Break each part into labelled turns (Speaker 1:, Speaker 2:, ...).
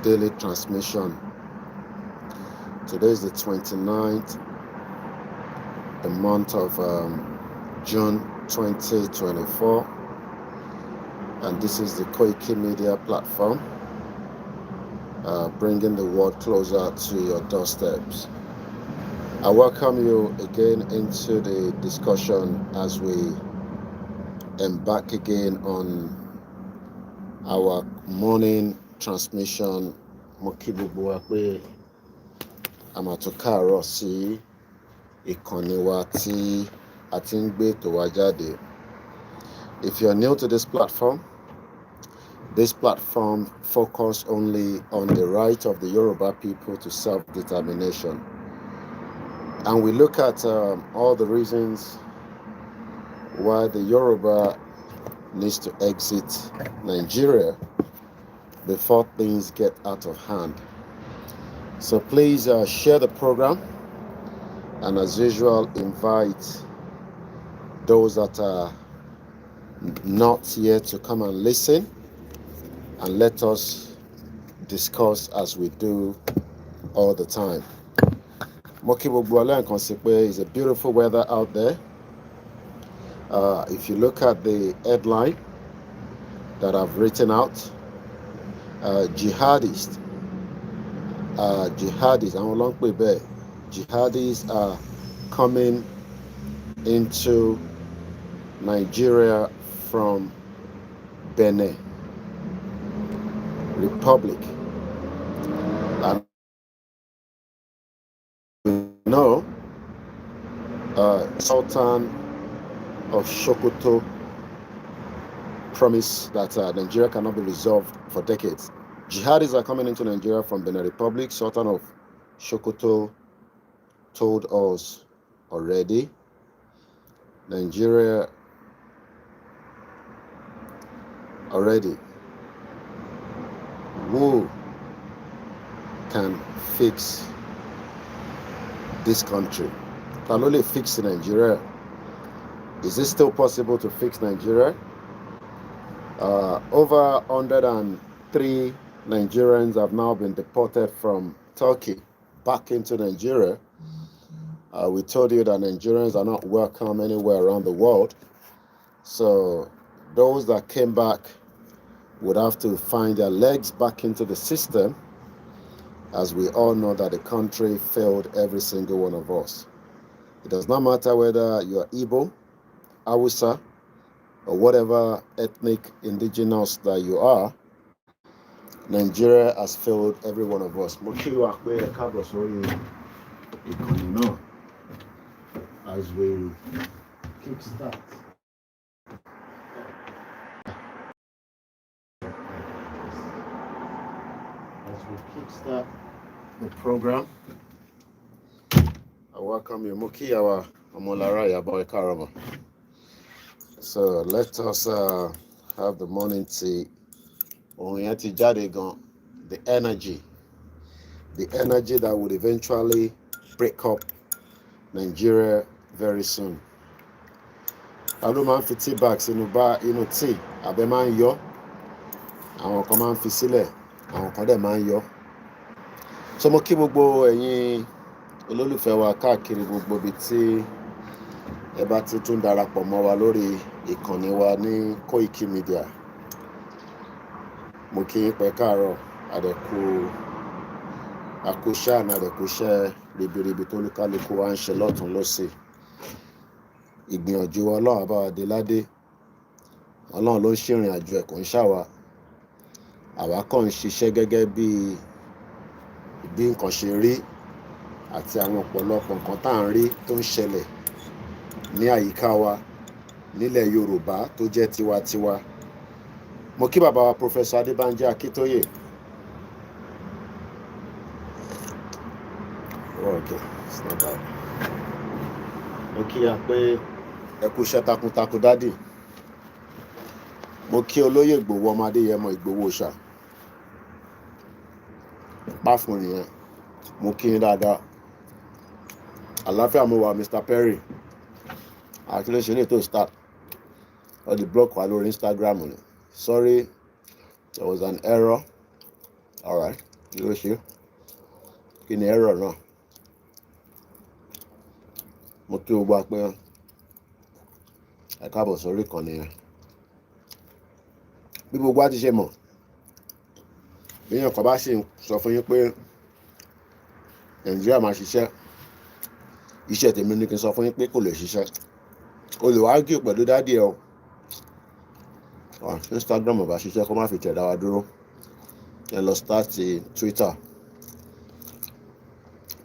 Speaker 1: daily transmission. Today is the 29th, the month of June 2024, and this is the Koikimedia platform, bringing the world closer to your doorsteps. I welcome you again into the discussion as we embark again on our morning transmission. Mo kí gbogbo wa pé a máa tún káàárọ̀ sí ìkànnì wa tí a ti ń gbé ètò wa jáde. If you're new to this platform focus only on the right of the Yoruba people to self-determination. And we look at all the reasons why the Yoruba needs to exit Nigeria before things get out of hand. So please share the program, and as usual, invite those that are not here to come and listen, and let us discuss as we do all the time. It's a beautiful weather out there. If you look at the headline that I've written out, Jihadist, Jihadists are coming into Nigeria from Benin Republic. And we know Sultan of Sokoto promised that Nigeria cannot be resolved for decades. Jihadis are coming into Nigeria from Benin Republic. Sultan of Sokoto told us already. Nigeria already. Who can fix this country? Can only fix Nigeria. Is it still possible to fix Nigeria? Over 103 Nigerians have now been deported from Turkey back into Nigeria. We told you that Nigerians are not welcome anywhere around the world. So those that came back would have to find their legs back into the system, as we all know that the country failed every single one of us. It does not matter whether you are Igbo, Hausa, or whatever ethnic indigenous that you are. Nigeria has failed every one of us. As we kickstart. Kickstart the program. I welcome you, Mukiyawa Amolaraya Boy Karama. So let us have the morning tea. The energy that would eventually break up Nigeria very soon. Àwọn máa ń fi tea bags inú tea abẹ́ máa ń yọ. Àwọn kan máa ń fi sílẹ̀, àwọn kan dẹ̀ máa ń yọ. So mo kí gbogbo ẹ̀yin olólùfẹ́ wa káàkiri gbogbo ibi tí ẹ bá ti tún darapọ̀ mọ́ wa lórí ìkànnì wa ní Koikimedia. Mo kí yín pé káàárọ̀, àdẹ̀kùṣẹ́ àdẹ̀kùṣẹ́ ribiribi tó lúkálùkù wa ń ṣe lọ́tún lọ́sì. Ìgbìyànjú Ọlọ́run bá wa dé ládé. Ọlọ́run ló ń ṣèrìn àjò ẹ̀ kò ń ṣàwa. Àwa kàn ń ṣiṣẹ́ gẹ́gẹ́ bí nǹkan ṣe rí àti àwọn ọ̀pọ̀lọpọ̀ nǹkan tá à ń rí tó ń ṣẹlẹ̀ ní àyíká wa nílẹ̀ Yorùbá tó jẹ́ tiwantiwa. Mo kí bàbá wa Professor Adébánjí Akíntóyè. Okay, it's not bad. Mo kí ya pé ẹ kú iṣẹ́ takuntakun dádì. Mo kí olóyè Ìgbòho ọmọ Adéyẹmọ Ìgbòho ṣá. Páfún nìyẹn. Mo kí yín dáadáa. Àlàáfíà mo wà Mr. Perry. Àkílẹ̀ṣẹ̀ lè tó start. All the block wa lórí Instagram ni. Sorry, there was an error. All right. ló ṣe kí ni ẹ̀rọ náà mo kí o gbà pé ẹ káàbọ̀ sórí ìkànnì yẹn bí gbogbo á ti ṣe mọ̀ èèyàn kan bá ṣe sọ fún yín pé Nàìjíríà máa ṣiṣẹ́ iṣẹ́ tèmi ní kí n sọ fún yín pé kò lè ṣiṣẹ́ o lè wá gé pẹ̀lú dádì ẹ o Instagram ò bá ṣiṣẹ́ kó má fi tẹ̀dá wa dúró ẹ lọ start Twitter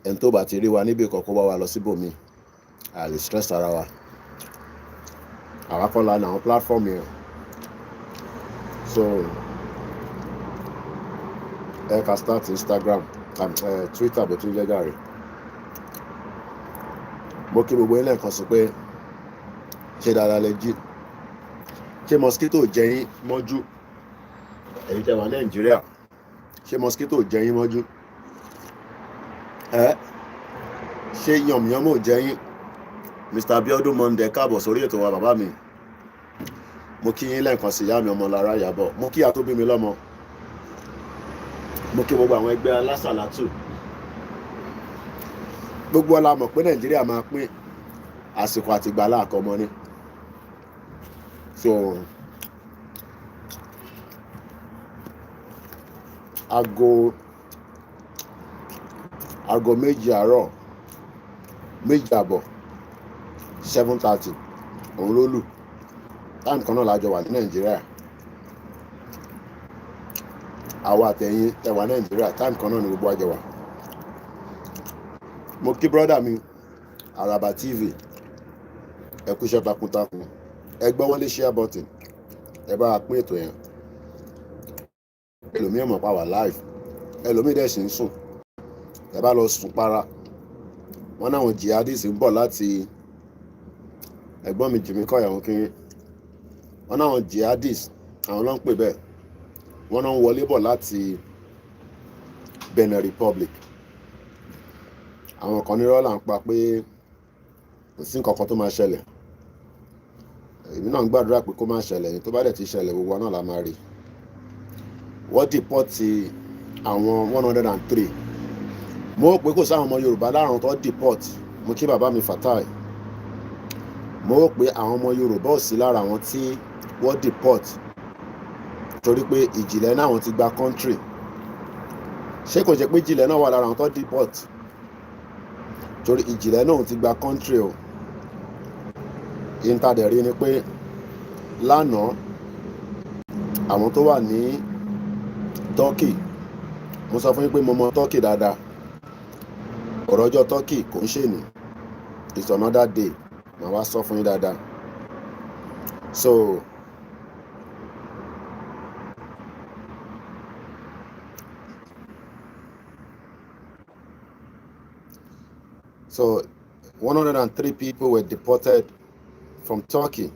Speaker 1: ẹni tó bá ti rí wa níbi kan kó bá wa lọ síbòmí a lè stress ara wa àwa kọ́ la ní àwọn platform yẹn so ẹ ká start Instagram Twitter bó tún jẹ́ jàre mo kí gbogbo ilé nǹkan sí pé ṣe dáadáa lè jí ṣé mosquito jẹ yín mọ́jú ẹ̀yin tẹ́ wà Nàìjíríà ṣé mosquito jẹ yín mọ́jú ṣé yànmùyánmù jẹ yín Mr. Abiodun Monday káàbọ̀ sórí ètò wa bàbá mi mo kí yín lẹ́ẹ̀kan sí ìyá mi ọmọ lára Ìyábọ̀ mo kí ìyá tó bí mi lọ́mọ mo kí gbogbo àwọn ẹgbẹ́ alásàlátù gbogbo ọlá mọ̀ pé Nàìjíríà máa pín àsìkò àti ìgbàlá àkọmọ ní so aago méjì àárọ̀ méjì àbọ̀ 7:30 òun ló lù táìmù kan náà lájọ wà ní Nàìjíríà àwa àtẹ̀yìn ẹwà Nàìjíríà táìmù kan náà ní gbogbo àjọ wà mo kí brọ́dà mi Araba TV ẹ kú iṣẹ́ takuntakun ẹ gbọ́ wọlé share button ẹ bá wa pín ètò yẹn ẹlòmíì mọ̀ pa wà live ẹlòmíì dẹ̀ sì ń sùn ẹ bá lọ sùn para wọn náà wọn jihadist ń bọ̀ láti ẹ̀gbọ́n mi jìmí kọ́ ìyàwó kiri wọn náà wọn jihadist àwọn ló ń pè bẹ́ẹ̀ wọn náà ń wọlé bọ̀ láti Benin Republic àwọn kan ní rọ́là ń pa pé kò sí nǹkan kan tó máa ṣẹlẹ̀ èmi náà ń gbàdúrà pé kó má ṣẹlẹ̀ ní tó bá dẹ̀ ti ṣẹlẹ̀ gbogbo náà la máa rí wọ́n deport àwọn 103 mo rò pé kò sáwọn ọmọ Yorùbá láàrùn tó deport mo kí bàbá mi Fatai mo rò pé àwọn ọmọ Yorùbá ò sí lára àwọn tí wọ́n deport torí pé ìjìnlẹ̀ náà wọ́n ti gba country ṣé kò jẹ́ pé ìjìnlẹ̀ náà wà lára àwọn tó deport torí ìjìnlẹ̀ náà ti gba country o ìntàdẹ̀rí ni pé lánàá àwọn tó wà ní Turkey mo sọ fún yín pé mo mọ Turkey dáadáa ọ̀rọ̀ ọjọ́ Turkey kò ń ṣe ní it's another day màá wá sọ fún yín dáadáa so 103 people were deported from Turkey.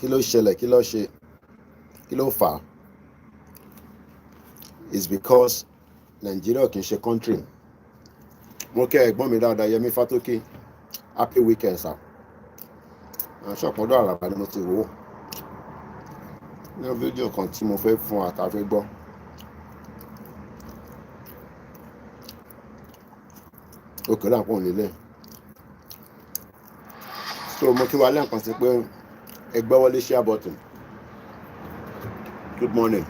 Speaker 1: Kí ló ṣẹlẹ̀, kí ló ṣe, kí ló fà á? It's because Nigeria kì í ṣe country. Mo kẹ́ ẹ̀gbọ́n mi dáadáa Yẹmí Fátókè happy weekend sir. Àṣọpọ̀dọ̀ Àràbà ni mo ti wò ó. Ní fídíò kan tí mo fẹ́ fún àtàfẹ́ gbọ́. Òkèlè àpò nílé. So mo kí wa lẹ́ẹ̀kan sí pé ẹgbẹ́ wọlé share button. Good morning.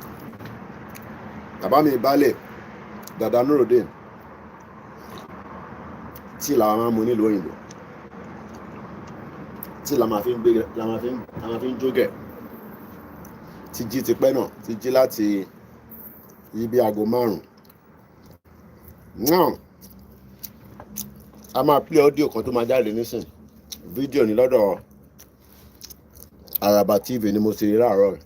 Speaker 1: Bàbá mi Ìbálẹ̀ Dàdá Nurudeen tí làwọn máa ń mu nílùú òyìnbó tí la máa fi ń jógẹ̀ ti jí ti pẹ́ náà ti jí láti yí bí aago 5 náà a máa play audio kan tó máa jáde nísìn fídíò ní lọ́dọ̀ Araba TV ni mo ti rí láàárọ̀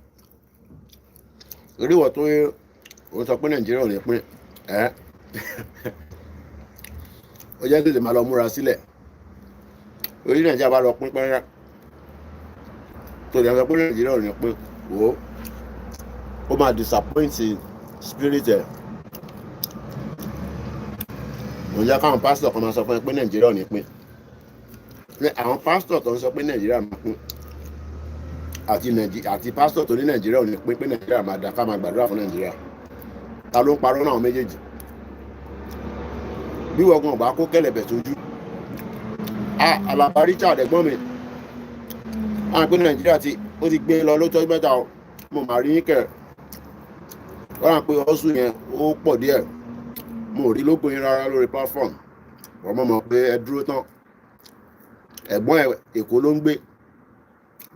Speaker 1: oríwọ̀ tó ó sọ pé Nàìjíríà ò ní pín ó jẹ́ tètè máa lọ múra sílẹ̀ orí Nàìjíríà bá lọ pín pẹ́rẹ́ tó dẹ̀ sọ pé Nàìjíríà ò ní pín wò ó máa disappoint spirit ẹ̀ mo jẹ́ káwọn pásítọ̀ kan máa sọ fún ẹ pé Nàìjíríà ò ní pín àwọn pásítọ̀ tó ń sọ pé Nàìjíríà máa pín àti pásítọ̀ tó ní Nàìjíríà ò ní pín pé Nàìjíríà máa dá ká máa gbàdúrà fún Nàìjíríà ta ló ń parọ́ náà méjèèjì bí wọ́n gan bá kó kẹ̀lẹ̀bẹ̀ sójú Alaba Richard ẹ̀gbọ́n mi àwọn ìpínlẹ̀ Nàìjíríà ó ti gbé lọ lótọ́ mẹ́ta mo mà rí kẹ̀ wọ́n rà pé ọ̀sùn yẹn ó pọ̀ díẹ̀ mo rí lógo yín rárá lórí platform wọ́n mọ̀ pé ẹ dúró tán ẹ̀gbọ́n ẹ̀ Èkó ló ń gbé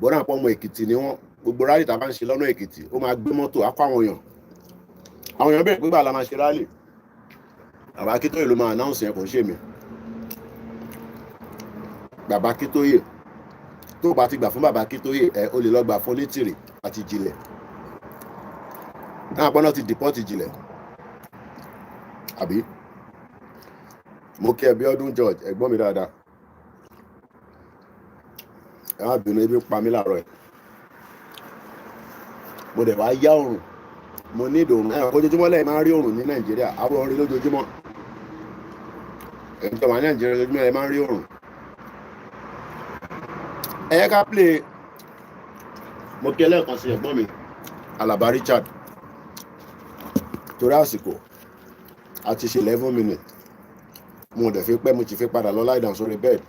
Speaker 1: bọ́dà pọ̀ ọmọ Èkìtì ni wọ́n gbogbo rálì tá a bá ń ṣe lọ́nà Èkìtì ó máa gbé mọ́tò á kó àwọn èèyàn bẹ̀rẹ̀ pé bá la máa ṣe rálì bàbá Akíntóyè ló máa announce yẹn kò ń ṣe mí bàbá Akíntóyè tó bá ti gbà fún bàbá Akíntóyè ẹ o lè lọ gbà fún Onítìrì àti Ìjìnlẹ̀ náà pọ́n náà ti deport Ìjìnlẹ̀ àbí mo kí Abíọ́dún George ẹ̀gbọ́n mi dáadáa ẹ má bínú ebi pa mí láàárọ̀ ẹ̀ mo dẹ̀ wá yá òrùn mo ní ìdòrùn ẹ̀rọ ojoojúmọ́ lẹ́yìn máa ń rí òrùn ní Nàìjíríà àwọn orin lójoojúmọ́ ẹ̀yìn tó wà ní Nàìjíríà lójoojúmọ́ ẹ̀ máa ń rí òrùn ẹ yẹ ká play mo kí ẹlẹ́ẹ̀kan sí ẹ̀gbọ́n mi Alaba Richard torí àsìkò àti ṣe 11 minutes mo dẹ̀ fi pẹ́ mo ti fi padà lọ lie down sórí bed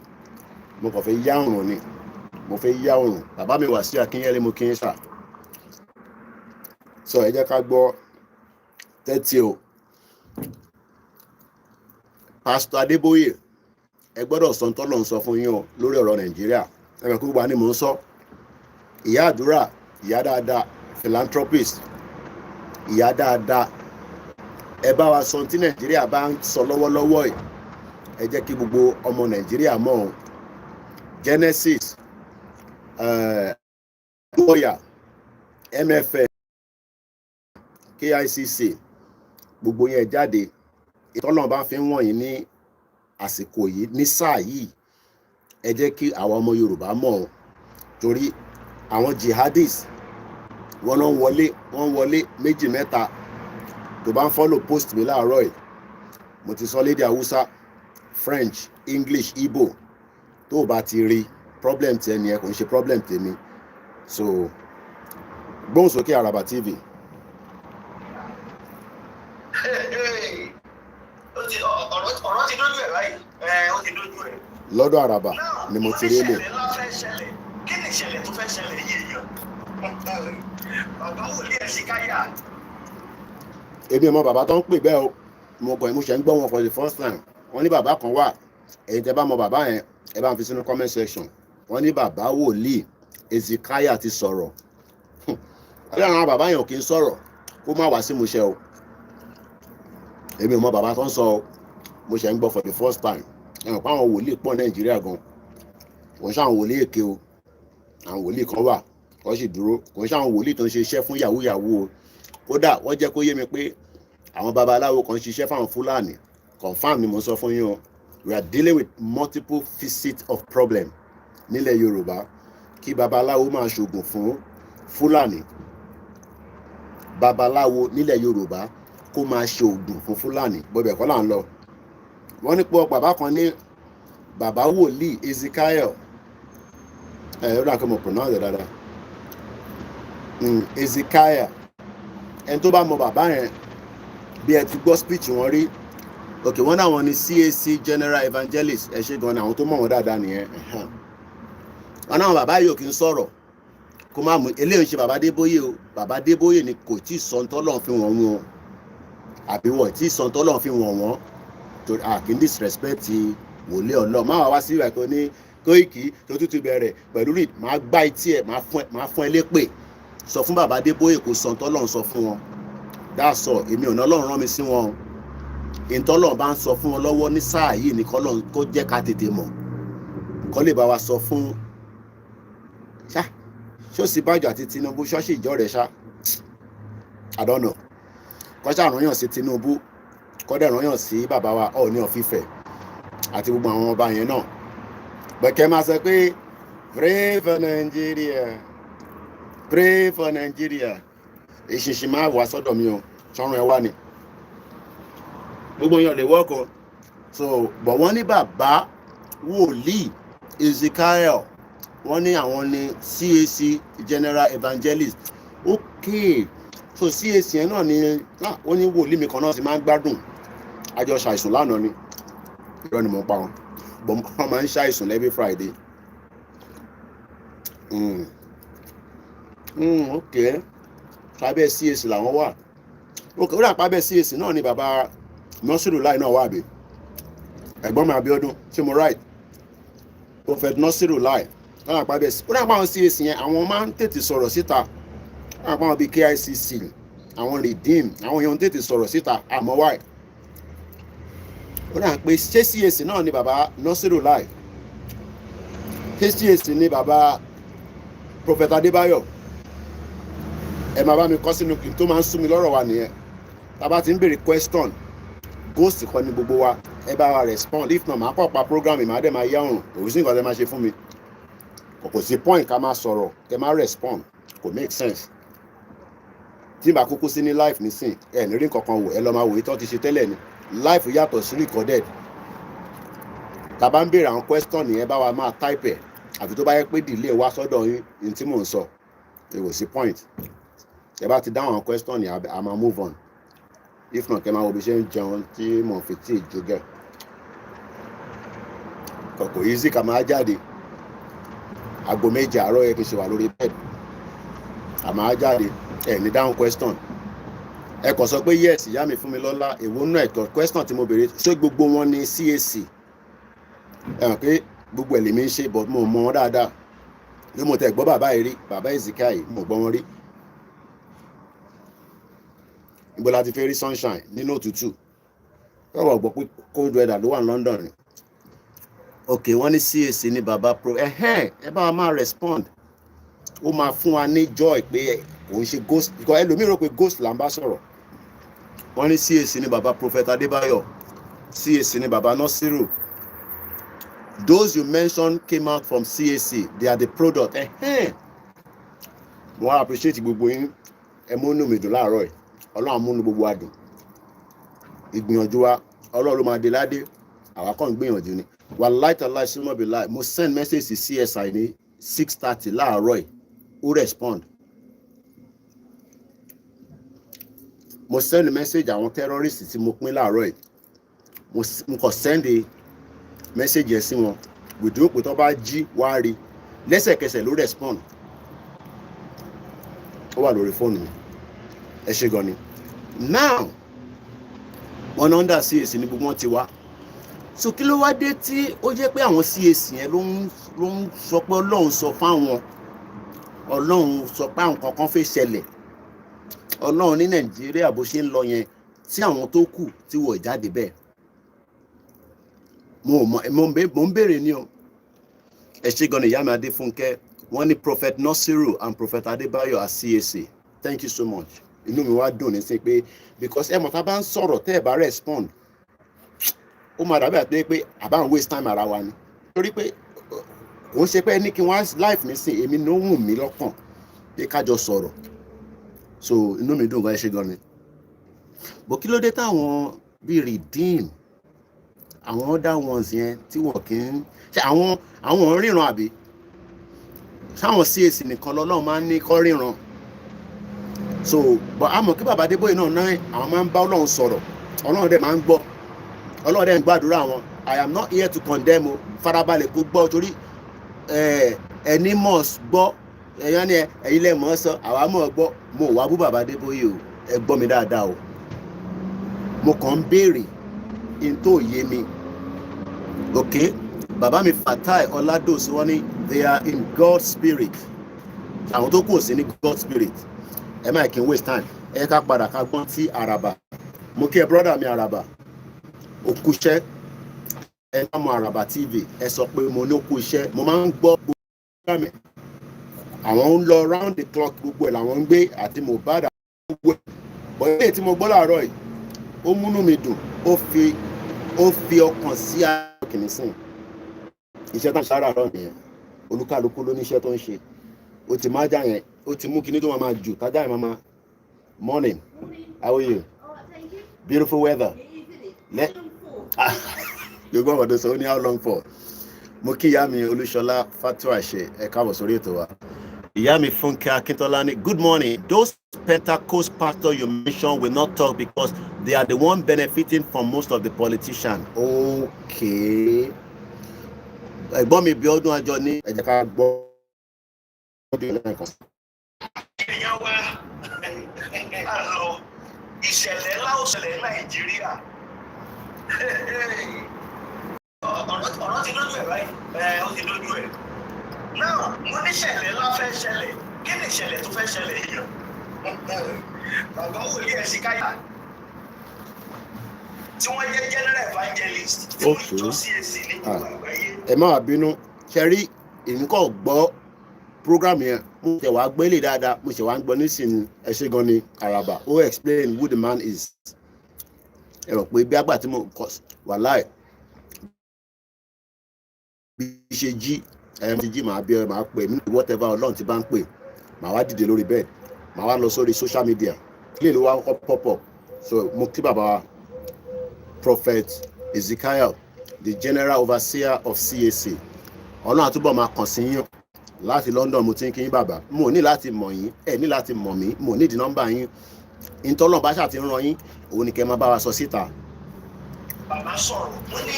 Speaker 1: mo kàn fẹ́ yá òrùn ni mo fẹ́ yá òrùn bàbá mi wà sí Akínyẹlé mo kí ń sà sọ ẹ jẹ́ ká gbọ́ tẹ́tí o Pásítọ̀ Adébóyè ẹ gbọ́dọ̀ sọ tọ́lọ̀ ń sọ fún yín o lórí ọ̀rọ̀ Nàìjíríà ẹ̀mẹ̀ kó gbà ní mò ń sọ ìyá àdúrà ìyá dáadáa philanthropist ìyá dáadáa ẹ bá wa sọ tí Nàìjíríà bá ń sọ lọ́wọ́lọ́wọ́ ẹ̀ ẹ jẹ́ kí gbogbo ọmọ Nàìjíríà mọ̀ ọ́n Genesis lawyer MFN KICC gbogbo yẹn jáde ìtọ́lọ́run bá fi ń wọ̀nyí ní àsìkò yìí ní sáà yìí ẹ jẹ́ kí àwọn ọmọ Yorùbá mọ̀ ọ́n torí àwọn jihadist wọ́n wọlé méjì mẹ́ta tó bá ń follow post mi láàárọ̀ yìí mo ti sọ lédè Haúsá French English Igbo tó o bá ti rí problem tí ẹni ẹ kò ń ṣe problem tèmi so gbóhùn sókè Araba TV.
Speaker 2: ọ̀rọ̀ ti dójú ẹ̀ báyìí ó ti dójú ẹ̀.
Speaker 1: lọ́dọ̀ Araba ni mo ti rí lè.
Speaker 2: kí ni ìṣẹ̀lẹ̀ tó fẹ́ ṣẹlẹ̀ yìí yàn bàbá wò ní ẹ̀sìn káyà.
Speaker 1: èmi ọmọ bàbá tó ń pè bẹ́ẹ̀ o mo ṣe ń gbọ́ wọn for the first time wọ́n ní bàbá kan wà èyí tẹ́ bá mọ bàbá yẹn ẹ bá ń fi sínú comment section wọ́n ní bàbá wòlíì Ezekiah ti sọ̀rọ̀ ọlọ́run àwọn bàbá yẹn ò kí ń sọ̀rọ̀ kó má wá sí mo ṣe o èmi ọmọ bàbá tó ń sọ o mo ṣe ń gbọ́ for the first time ẹ̀wọ̀n pa àwọn wòlíì pọ̀ Nàìjíríà gan kò ń ṣe àwọn wòlíì èké o àwọn wòlíì kan wà wọ́n sì dúró kò ń ṣe àwọn wòlíì tó ń ṣe iṣẹ́ fún yahoo yahoo o kódà wọ́n jẹ́ kó yé mi pé àwọn babaláwo kan ṣiṣẹ́ fáwọn Fúlàní confam ni mo sọ fún yín o we are dealing with multiple facets of problem nílẹ̀ Yorùbá kí babaláwo máa ṣògùn fún Fúlàní babaláwo nílẹ̀ Yorùbá kó máa ṣe ògùn fún Fúlàní bọ́bẹ̀ kọ́ là ń lọ wọ́n ní pé bàbá kan ní bàbá wòlíì Ezekiah ó dà kí mo pronounce dáadáa Ezekiah ẹni tó bá mọ bàbá yẹn bí ẹ ti gbọ́ speech wọn rí òkè wọn náà wọn ní CAC General Evangelist ẹ ṣe gan ni àwọn tó mọ̀ wọn dáadáa nìyẹn wọn náà bàbá yìí ò kí ń sọ̀rọ̀ kó má mú eléyìí ń ṣe bàbá Adébóyè o bàbá Adébóyè ni kò tí ì sọ ntọ́lọ́ fi wọ̀n wọn àbí wọ́n tí ì sọ ntọ́lọ́ fi wọ̀n wọn to kí n disrespect wòlé ọlọ́ọ̀ máa wá sí ìwà kan ní Kóìkì tó tútù bẹ̀rẹ̀ pẹ̀lú rí máa gbá etí ẹ̀ máa fún ẹ lépè sọ fún bàbá Adébóyè kò sọ ntọ́lọ́ sọ fún wọn dáàsọ èmi ò ná Ọlọ́run rán mi sí wọn ìtọ́lọ́ bá ń sọ fún wọn lọ́wọ́ ní sáà yìí ní kọ́lọ́ kó jẹ́ ká tètè mọ̀ kọ́ lè bá wa sọ fún ṣá Ọ̀ṣínbàjò àti Tinubu ṣọ́ọ̀ṣì ìjọ rẹ̀ ṣá I don't know kọ́ṣà rányàn sí Tinubu kọ́dẹ̀ rányàn sí bàbá wa Ọọ̀ni of Ifẹ̀ àti gbogbo àwọn ọba yẹn náà gbẹ̀kẹ́ máa sọ pé pray for Nigeria pray for Nigeria ìṣìṣì máa wà sọ́dọ̀ mi o sọ́run ẹ wá ni gbogbo yẹn lè wọ́kọ̀ so bọ̀ wọ́n ní bàbá wòlíì Ezekiah wọ́n ní àwọn ní CAC General Evangelist okay so CAC yẹn náà ni wọ́n ní wòlíì mi kan náà ti máa ń gbádùn àjọ ṣàìsùn lánàá ni irọ́ ni mo pa wọn bọ́n wọ́n máa ń ṣàìsùn every Friday. Ok sábẹ́ CAC làwọn wà. Ok ó dà pa abẹ́ CAC náà ni bàbá Nasiru Lai náà wà bí ẹ̀gbọ́n mi Abíọ́dún ṣé mo right Prophet Nasiru Lai ó dà pa abẹ́ ó dà pa àwọn CAC yẹn àwọn máa ń tètè sọ̀rọ̀ síta ó dà pa àwọn bíi KICC àwọn Redeem àwọn èèyàn tètè sọ̀rọ̀ síta àmọ́ wáì ó dà pé ṣé CAC náà ni bàbá Nasiru Lai ṣé CAC ni bàbá Prophet Adébáyọ̀ ẹ máa bá mi kọ́ sínú kí n tó máa ń sún mi lọ́rọ̀ wa nìyẹn tá a bá ti ń béèrè question ghost kọ́ ni gbogbo wa ẹ bá wa respond if not màá kọ́ pa program màá dẹ̀ máa yá ọ̀run kò sí nǹkan tẹ́ máa ṣe fún mi kò sí point ká máa sọ̀rọ̀ kẹ́ máa respond kò make sense tí bá kúkú sí ní life nísìn ẹ ní rí nǹkan kan wò ẹ lọ máa wò ìtọ́ ti ṣe tẹ́lẹ̀ ni life yàtọ̀ sí recorded tá a bá ń béèrè àwọn question yẹn bá wa máa type ẹ̀ àfi tó bá yẹ pé delay wá sọ́dọ̀ yín ní tí mò ń sọ kò sí point ẹ bá ti dáhùn àwọn question yẹn a máa move on if not kẹ́ máa wo bí ṣe ń jẹun tí mò ń fi tí ìjógẹ̀ kò easy ká máa jáde aago méje àárọ̀ yẹ kí n ṣe wà lórí bed a máa jáde ẹ ní dáhùn question ẹ kàn sọ pé yes ìyá mi fún mi lọ́lá èwo náà ẹ̀tọ́ question tí mo béèrè ṣé gbogbo wọn ní CAC ẹ hàn pé gbogbo ẹ̀ lèmi ń ṣe but mo mọ̀ wọn dáadáa bí mo tẹ̀ gbọ́ bàbá yìí rí bàbá Ezekiel mo gbọ́ wọn rí ibo la ti fẹ́ rí sunshine nínú òtútù lọ́wọ́ gbọ́ pé cold weather ló wà ní London ni ok wọ́n ní CAC ní bàbá pro ẹ bá wa máa respond ó máa fún wa ní joy pé òun ṣe ghost because ẹlòmíì rò pé ghost là ń bá sọ̀rọ̀ wọ́n ní CAC ní bàbá Prophet Adébáyọ̀ CAC ní bàbá Nasiru those you mentioned came out from CAC they are the product wọ́n appreciate gbogbo yín ẹ múnú mi dùn láàárọ̀ yìí ọlọ́run múnú gbogbo wa dùn ìgbìyànjú wa ọlọ́run ló máa dé ládé àwa kàn ń gbìyànjú ni wà láìta láì súnmọ́ bí láì mo send message sí CSI ní 6:30 láàárọ̀ yìí ó respond mo send message àwọn terrorists tí mo pín láàárọ̀ yìí mo kàn send message yẹn sí wọn gbèdúró pé tó bá jí wá rí lẹ́sẹ̀kẹsẹ̀ ló respond ó wà lórí fóònù mi ẹ ṣe gan ni now wọn náà under CAC ní gbogbo wọn ti wá so kí ló wá dé tí ó jẹ́ pé àwọn CAC yẹn ló ń sọ pé ọlọ́run sọ fáwọn ọlọ́run sọ pé àwọn kankan fẹ́ ṣẹlẹ̀ ọlọ́run ní Nàìjíríà bó ṣe ń lọ yẹn tí àwọn tó kù tí wọ́n jáde bẹ́ẹ̀ mo ń béèrè ní o ẹ ṣe gan ni ìyá mi Adéfúnkẹ́ wọ́n ní Prophet Nasiru and Prophet Adébáyọ̀ at CAC thank you so much inú mi wá dùn ní sí pé because ẹ mọ̀ tá a bá ń sọ̀rọ̀ tẹ́ ẹ bá respond ó máa dàbí àti pé àbá ń waste time ara wa ni torí pé kò ń ṣe pé ní kí wọ́n life mi sìn èmi ló wù mí lọ́kàn pé kájọ sọ̀rọ̀ so inú mi dùn gan ẹ ṣe gan ni bó kí ló dé táwọn bíi Redeem àwọn other ones yẹn tí wọ́n kì í ṣe àwọn ríran àbí sáwọn CAC nìkan lọ́lọ́run máa ń ní kọ́ ríran so but àmọ́ kí bàbá Adébóyè náà àwọn máa ń bá ọlọ́run sọ̀rọ̀ ọlọ́run dẹ̀ máa ń gbọ́ ọlọ́run dẹ̀ ń gbàdúrà wọn I am not here to condemn o farabalẹ̀ kó gbọ́ torí ẹni mọ̀ gbọ́ ẹ̀yán ni ẹ̀yin lẹ̀ mọ̀ sọ àwa mọ̀ gbọ́ mo wá bú bàbá Adébóyè o ẹ gbọ́ mi dáadáa o mo kàn ń béèrè in tó yé mi ok bàbá mi Fatai Ọládòsí wọ́n ní they are in God's spirit àwọn tó kù sí ní God's spirit ẹ má kí n waste time ẹ ká padà ká gbọ́n tí Àràbà mo kí ẹ brother mi Àràbà òkú iṣẹ́ ẹ bá mọ Àràbà TV ẹ sọ pé mo ní òkú iṣẹ́ mo máa ń gbọ́ gbogbo mi àwọn ń lọ round the clock gbogbo ẹ̀ làwọn ń gbé àti Mohbad gbogbo ẹ̀ bọ́ ilé tí mo gbọ́ láàárọ̀ yìí ó múnú mi dùn ó fi ọkàn sí àkìní sìn iṣẹ́ tó ń ṣàrà rọ̀ nìyẹn olúkálukú ló ní iṣẹ́ tó ń ṣe ó ti máa jà yẹn ó ti mú kinní tó máa jù tájà yẹn máa morning how are you beautiful weather yóò gbọ́ ọ̀dọ́ sọ ó ní how long for mo kí ìyá mi Olúṣọlá Fatuase ẹ káàbọ̀ sórí ètò wa ìyá mi Fúnkẹ́ Akíntọ́lá ní good morning those Pentecost pastor you mentioned will not talk because they are the one benefiting from most of the politicians. Okay. Ẹ̀gbọ́n mi bí ọdún àjọ ní ẹ jẹ́ ká gbọ́ ọdún lẹ́ẹ̀kan.
Speaker 2: Èèyàn wa àlọ́ ìṣẹ̀lẹ̀ ńlá ó ṣẹlẹ̀ ní Nàìjíríà. Ọ̀rọ̀ ti lójú ẹ̀ báyìí. Ó ti lójú ẹ̀. Náà mo ní ìṣẹ̀lẹ̀ ńlá fẹ́ ṣẹlẹ̀. Kí ni ìṣẹ̀lẹ̀ tó fẹ́ ṣẹlẹ̀ yìí? Bàbá wòlíì Ẹ̀sìkáyà tí wọ́n jẹ́ general evangelist fún ìjọ CAC ní gbogbo àgbáyé.
Speaker 1: Ẹ má bínú ṣe rí ìníkọ̀ gbọ́ program yẹn mo ṣe wá gbélé dáadáa mo ṣe wá ń gbọ́ nísìnyí ẹ ṣé gan ni Araba ó explain who the man is. Ẹ rò pé bí àgbà tí mo kọ wàláì bí ṣe jí ti jí màá bí ẹ màá pè mí whatever Ọlọ́run ti bá ń pè màá wá dìde lórí bed màá wá lọ sórí social media ilé ìlú wa kọ́ pop up so mo kí bàbá wa Prophet Ezekiel the general overseer of CAC Ọlọ́run àtúbọ̀ máa kàn sí yín láti London mo ti ń kí yín bàbá mo ní láti mọ̀ yín ẹ ní láti mọ̀ mí mo ní ìdí nọ́mbà yín ìtọ́lọ̀ bá ṣáà ti ń ran yín òun ni kẹ́ máa bá wa sọ síta.
Speaker 2: Bàbá sọ̀rọ̀ wọ́n ní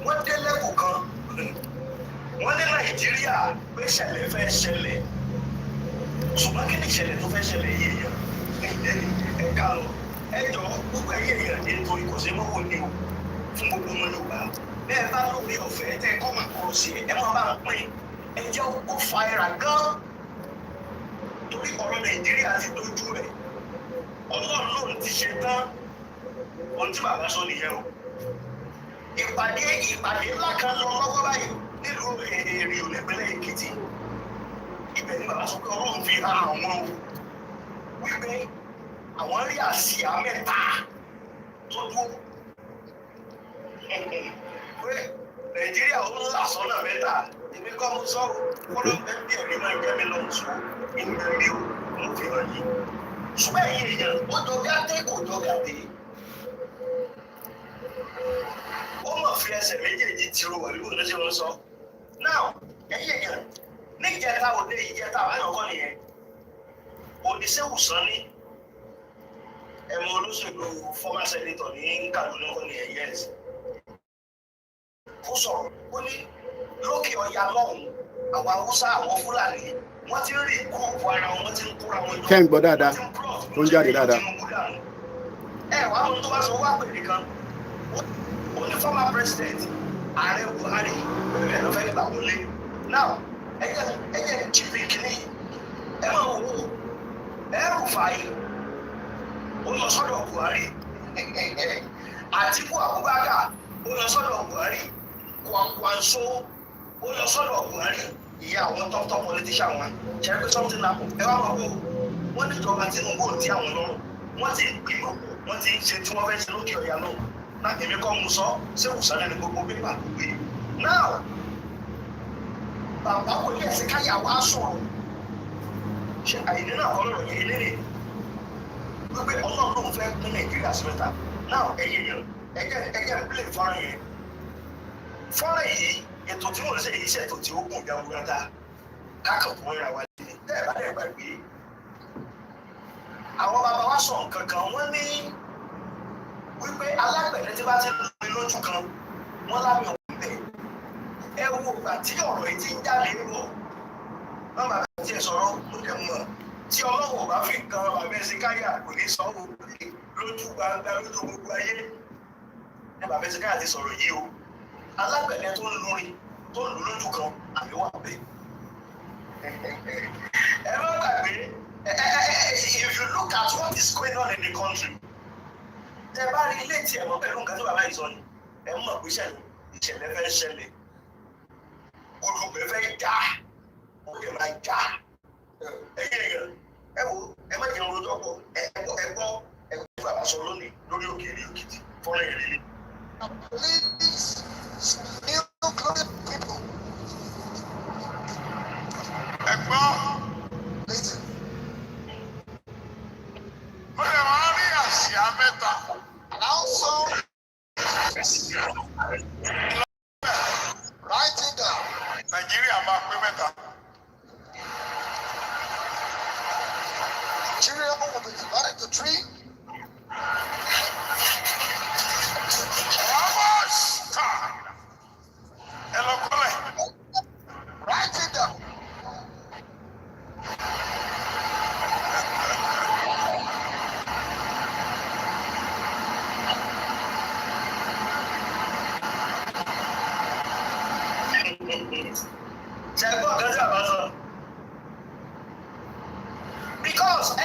Speaker 2: wọ́n dé lẹ́kọ̀ọ́ kan wọ́n ní Nàìjíríà pé ìṣẹ̀lẹ̀ fẹ́ ṣẹlẹ̀ ṣùgbọ́n kí ni ìṣẹ̀lẹ̀ tó fẹ́ ṣẹlẹ̀ yìí yẹn ẹ̀ka lọ ẹjọ́ gbogbo ẹ̀yẹ yẹn nítorí kò sí mọ́wọ́ ní o fún gbogbo ọmọ Yorùbá bẹ́ẹ̀ bá lórí ọ̀fẹ́ tẹ́ kọ́ máa kọ́ sí ẹ máa bá ń pín ẹ jẹ́ kó fa ẹ̀rà gan torí ọ̀rọ̀ Nàìjíríà ti dojú rẹ̀ Ọlọ́run lòun ti ṣe tán ohun tí bàbá sọ nìyẹn o ìpàdé ńlá kan lọ lọ́wọ́ báyìí nílùú èrè olẹ́gbẹ̀lẹ́ Èkìtì ibẹ̀ ni bàbá sọ pé Ọlọ́run fi hàn àwọn wípé àwọn rí àsíá mẹ́ta tó dúró pé Nàìjíríà ó ń là sọ́nà mẹ́ta èmi kọ́ mo sọ kọ́lọ́ bẹ́ẹ̀ ẹ̀mí máa jẹ́ mi lọ́wọ́ sọ ìgbẹ́ mi ò mo fi hàn yín ṣùgbọ́n ẹ̀yin èèyàn ó jọ gàdé kò jọ gàdé ó mọ̀ fi ẹsẹ̀ méjèèjì tìrò wà lóòótọ́ ló ṣe wọ́n sọ náà ẹ̀yin èèyàn ní ìjẹta òde ìjẹta àbáyọ̀kọ́ nìyẹn oníṣẹ́wùsàn ní ẹ̀mọ olóṣèlú former senator ní Kaduna kọ́ nìyẹn yes ó sọ̀rọ̀ ó ní lókè ọ̀yà lọ́hùn àwọn Haúsá àwọn Fúlàní wọ́n ti rí kúròpù ara wọn ti ń kúra wọn jọ
Speaker 1: kẹ́ ń gbọ́ dáadáa tó ń jáde dáadáa.
Speaker 2: Wàá mú tó bá sọ wá pè nìkan ó ní former president ààrẹ Buhari bẹ́ẹ̀ ló fẹ́ gbà wọlé now ẹ̀yẹ chief kìíní ẹ máa wò ó El-Rufai ó lọ sọ́dọ̀ Buhari Àtíkù Abubakar ó lọ sọ́dọ̀ Buhari Kwankwanso ó lọ sọ́dọ̀ Buhari ìyá àwọn top politician wọn ṣe pé something happen ẹ wá máa wò ó wọ́n ní ìjọba Tinubu ò tí àwọn lọ́rùn wọ́n ti ń gbìmọ̀ wọ́n ti ń ṣe tí wọ́n fẹ́ ṣe lókè ọ̀yà náà náà èmi kọ́ mu sọ ṣé wùsàlẹ̀ ní gbogbo pépà tó gbé náà bàbá wòlíì Ẹ̀sìkáyà wá sọ̀rọ̀ ṣe àyè náà kọ́ lọ́rọ̀ yẹn eléré wípé Ọlọ́run lòun fẹ́ pín Nàìjíríà sí mẹ́ta náà ẹ̀yẹ yẹn ẹ̀jẹ̀ ń pèlè fọ́nrán yẹn fọ́nrán yìí ètò tí wọ́n ṣe yìí ṣètò tí ó gùn jàmbúrátà káàkiri ìra wa lé tẹ́ẹ̀ bá dẹ̀ gbàgbé àwọn bàbá wa sọ nǹkan kan wọ́n ní wípé alágbẹ̀dẹ tí bá ti lù mí lójú kan wọ́n lábẹ́ òun bẹ̀ ẹ wo ìgbà tí ọ̀rọ̀ yìí ti ń jáde bọ̀ wọ́n bá tiẹ̀ sọ̀rọ̀ lókè mọ̀ tí Ọlọ́run ò bá fi kan bàbá Ẹ̀sìkáyà kò ní sọ wò lójú gbangba lójú gbogbo ayé ní bàbá Ẹ̀sìkáyà ti sọ̀rọ̀ yìí o alágbẹ̀dẹ tó ń lórí tó ń lù lójú kan àmì wà bẹ́ẹ̀ ẹ má gbàgbé if you look at what is going on in the country tẹ bá rí ilé tí ẹ mọ̀ pẹ̀lú nǹkan tí bàbá yìí sọ ni ẹ mọ̀ pé ìṣẹ̀lẹ̀ fẹ́ ṣẹlẹ̀ olùgbé fẹ́ já òkè máa já ẹyẹ èèyàn ẹ wo ẹ má jẹun lójọ pọ̀ ẹ gbọ́ tí bàbá sọ lónìí lórí òkèèrè Èkìtì fọ́nrán ìrìlẹ̀.
Speaker 3: Ẹ̀gbọ́n ó lè máa rí àsíá mẹ́ta. Write it down. Nàìjíríà máa pé mẹ́ta. Nigeria will 3. Write it down.
Speaker 2: Because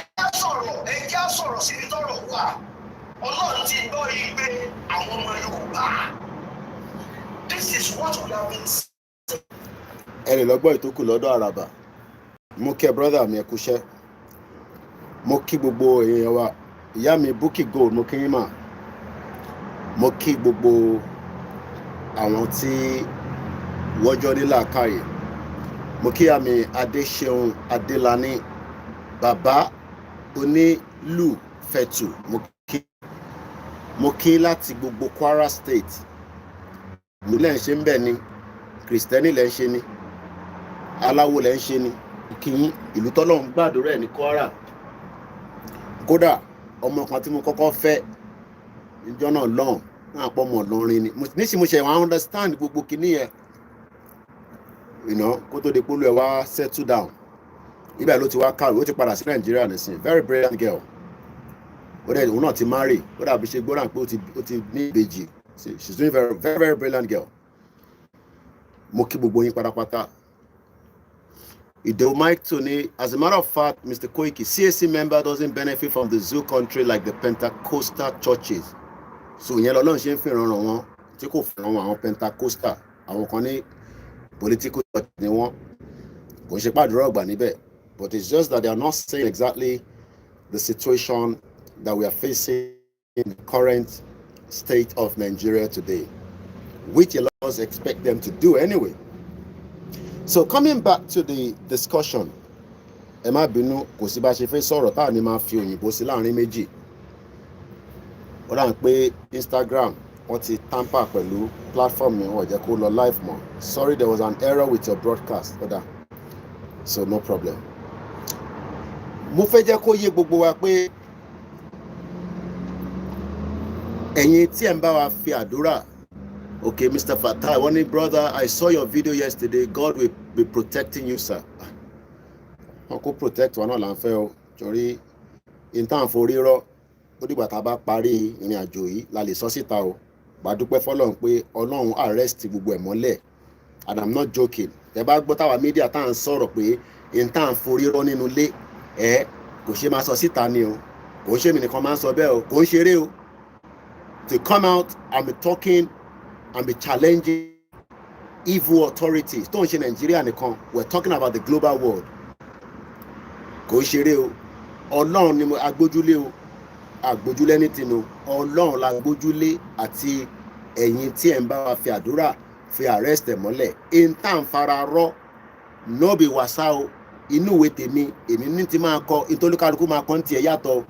Speaker 2: ẹja sọ̀rọ̀ sí tọrọ wà Ọlọ́run ti gbọ́ igbe àwọn ọmọ Yorùbá. This is what we have been saying.
Speaker 1: Ẹ lè lọ gbọ́ ìtókù lọ́dọ̀ Àràbà. Mo kí brother mi ẹ kúṣẹ́. Mo kí gbogbo èèyàn wa. Ìyá mi Bukky Gold mo kí yín mà. Mo kí gbogbo àwọn tí wọ́jọ́ ní làákàyè. Mo kí àmì Adéṣeun Adélani bàbá onílù fẹ̀tù mo kí láti gbogbo Kwara State. Mo lẹ́ ń ṣe ń bẹ̀ ni Kristẹni lẹ́ ń ṣe ni aláwo lẹ́ ń ṣe ni kí yín ìlú tọ́lọ́run gbàdúrà ẹ̀ ní Kwara. Kódà ọmọ kan tí mo kọ́kọ́ fẹ́ ìjọ náà lọ́hùn náà pọ̀ mọ̀ lọ́rin ni níṣì mo ṣe wọ́n understand gbogbo kìíní yẹn kó tó di pólú ẹ̀ wá settle down ibà ló ti wá kàwé ó ti padà sí Nàìjíríà nísìn very brilliant girl ó dẹ̀ òun náà ti marry ó dàbí ṣe gbọ́dọ̀ pé ó ti ní ìbejì she's doing very very very brilliant girl. Mo kí gbogbo yín pátápátá. Ìdèwò Mike Tony, as a matter of fact, Mr. Koiki, CAC member doesn't benefit from the zoo country like the Pentecostal churches. So ìyẹn lọ́lọ́run ṣe ń fi ìrànràn wọn tí kò fẹ́ràn àwọn Pentecostal àwọn kan ní political church ni wọ́n kò ń ṣe pàdúrà ọgbà níbẹ̀. But it's just that they are not saying exactly the situation that we are facing in the current state of Nigeria today, which a lot of us expect them to do anyway. So coming back to the discussion, ẹ má bínú kò sí bá ṣe fẹ́ sọ̀rọ̀ tá ní máa fi òyìnbó sí láàrin méjì. Ó dà ń pé Instagram wọ́n ti tamper pẹ̀lú platform mi wọ́n jẹ́ kó lọ live mọ́. Sorry, there was an error with your broadcast. So no problem. Mo fẹ́ jẹ́ kó yé gbogbo wa pé ẹ̀yin tí ẹ̀ ń bá wa fi àdúrà. Okay, Mr. Fatai, one brother, I saw your video yesterday. God will be protecting you, sir. Wọ́n kó protect wa náà là ń fẹ́ o. Torí ìtàn àforírọ́ ó dìgbà tá a bá parí ìrìn àjò yìí la lè sọ síta o. Bá dúpẹ́ fọ́lọ́run pé Ọlọ́run arrest gbogbo ẹ̀ mọ́lẹ̀. And I'm not joking. Ẹ bá gbọ́ táwa media tá à ń sọ̀rọ̀ pé ìtàn àforírọ́ nínú ilé kò ṣe máa sọ síta ni o. Kò ń ṣe mi nìkan máa ń sọ bẹ́ẹ̀ o. Kò ń ṣeré o. To come out and be talking and be challenging evil authorities. Don't say Nigeria nìkan. We're talking about the global world. Kò ṣeré o. Ọlọ́run ni agbójúlé o. Agbójúlé anything o. Ọlọ́run la gbójúlé àti ẹ̀yin tí ẹ̀ ń bá wa fi àdúrà fi arrest ẹ̀ mọ́lẹ̀. Intan fara rọ́ no be wàsá o. Inú ìwé tèmi èmi ní ti máa kọ ìtọ́lúkálukú máa kọ́ ní tiẹ̀ yàtọ̀.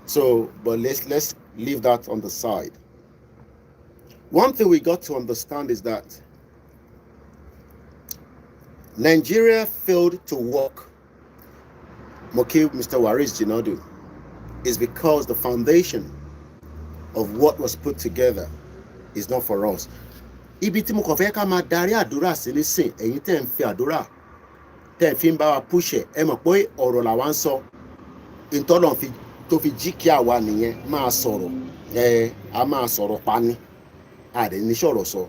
Speaker 1: So but let's leave that on the side. One thing we got to understand is that Nigeria failed to work, Moki Mr. Waris Jinadu, is because the foundation of what was put together is not for us. Ibi tí mo kàn fẹ́ ká máa darí àdúrà sí nísìn, ẹ̀yin tẹ́ ń fi àdúrà, tẹ́ ń fi ń bá wa push ẹ mọ̀ pé ọ̀rọ̀ làwa ń sọ, ìtọ́lọ̀ tó fi jí kí àwa nìyẹn máa sọ̀rọ̀, a máa sọ̀rọ̀ pani. Àdé ní sọ̀rọ̀ sọ.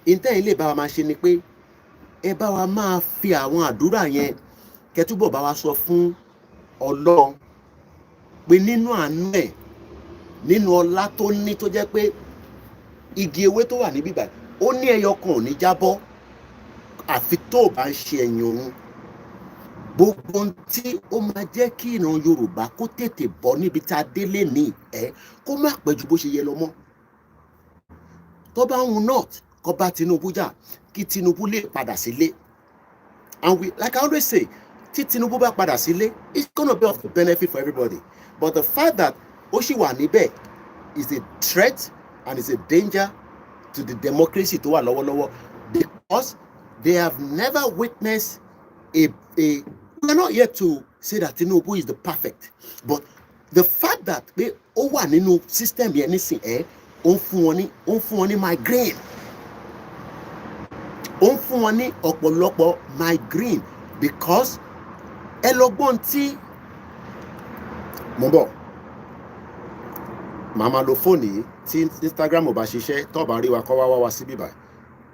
Speaker 1: Ìtẹ́ ilé bá wa máa ṣe ni pé ẹ bá wa máa fi àwọn àdúrà yẹn kẹtúbọ̀ bá wa sọ fún Ọlọ́run pé nínú àánú ẹ̀ nínú ọlá tó ní tó jẹ́ pé igi ewé tó wà níbí báyìí ó ní ẹyọ kan ò ní jábọ́ àfi tó bá ń ṣe ẹ̀yìn òun. Gbogbo tí ó máa jẹ́ kí ìran Yorùbá kó tètè bọ́ níbi tá a délé ní kó má pẹ́ ju bó ṣe yẹ lọ mọ́. Tó bá ń not kó bá Tinubu jà kí Tinubu lè padà sílé. And we, like I always say, tí Tinubu bá padà sílé, it's gonna be of the benefit for everybody. But the fact that ó ṣì wà níbẹ̀ is a threat and is a danger to the democracy tó wà lọ́wọ́lọ́wọ́, because they have never witnessed we're not yet to say that Tinubu is the perfect, but The fact that pé ó wà nínú system yẹn nísìn ó ń fún wọn ní migraine, ó ń fún wọn ní ọ̀pọ̀lọpọ̀ migraine because ẹ lọ gbọ́n tí mo ń bọ̀ màmá lo fóònù yìí tí Instagram ò bá ṣiṣẹ́ tó bá rí wa kọ́ wá sí bíbá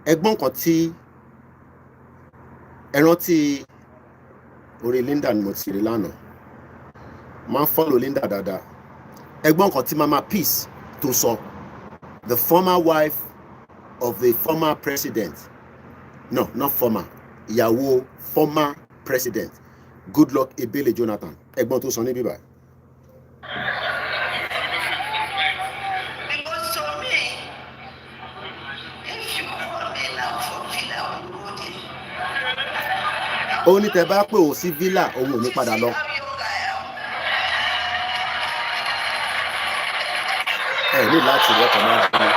Speaker 1: ẹgbọ́n kan tí ẹ rántí orí Linda ni mo ti rí lánàá máa ń follow Linda dáadáa ẹgbọ́n kan tí Mama Peace tó sọ, the former wife of the former president, no not former, ìyàwó former president Goodluck Ebele Jonathan, ẹgbọ́n tó sọ ní bíbá. Ó ní tẹ́ bá pè ó sí villa òun ò ní padà lọ. Ẹ ní láti lọ́kàn máa ń bí.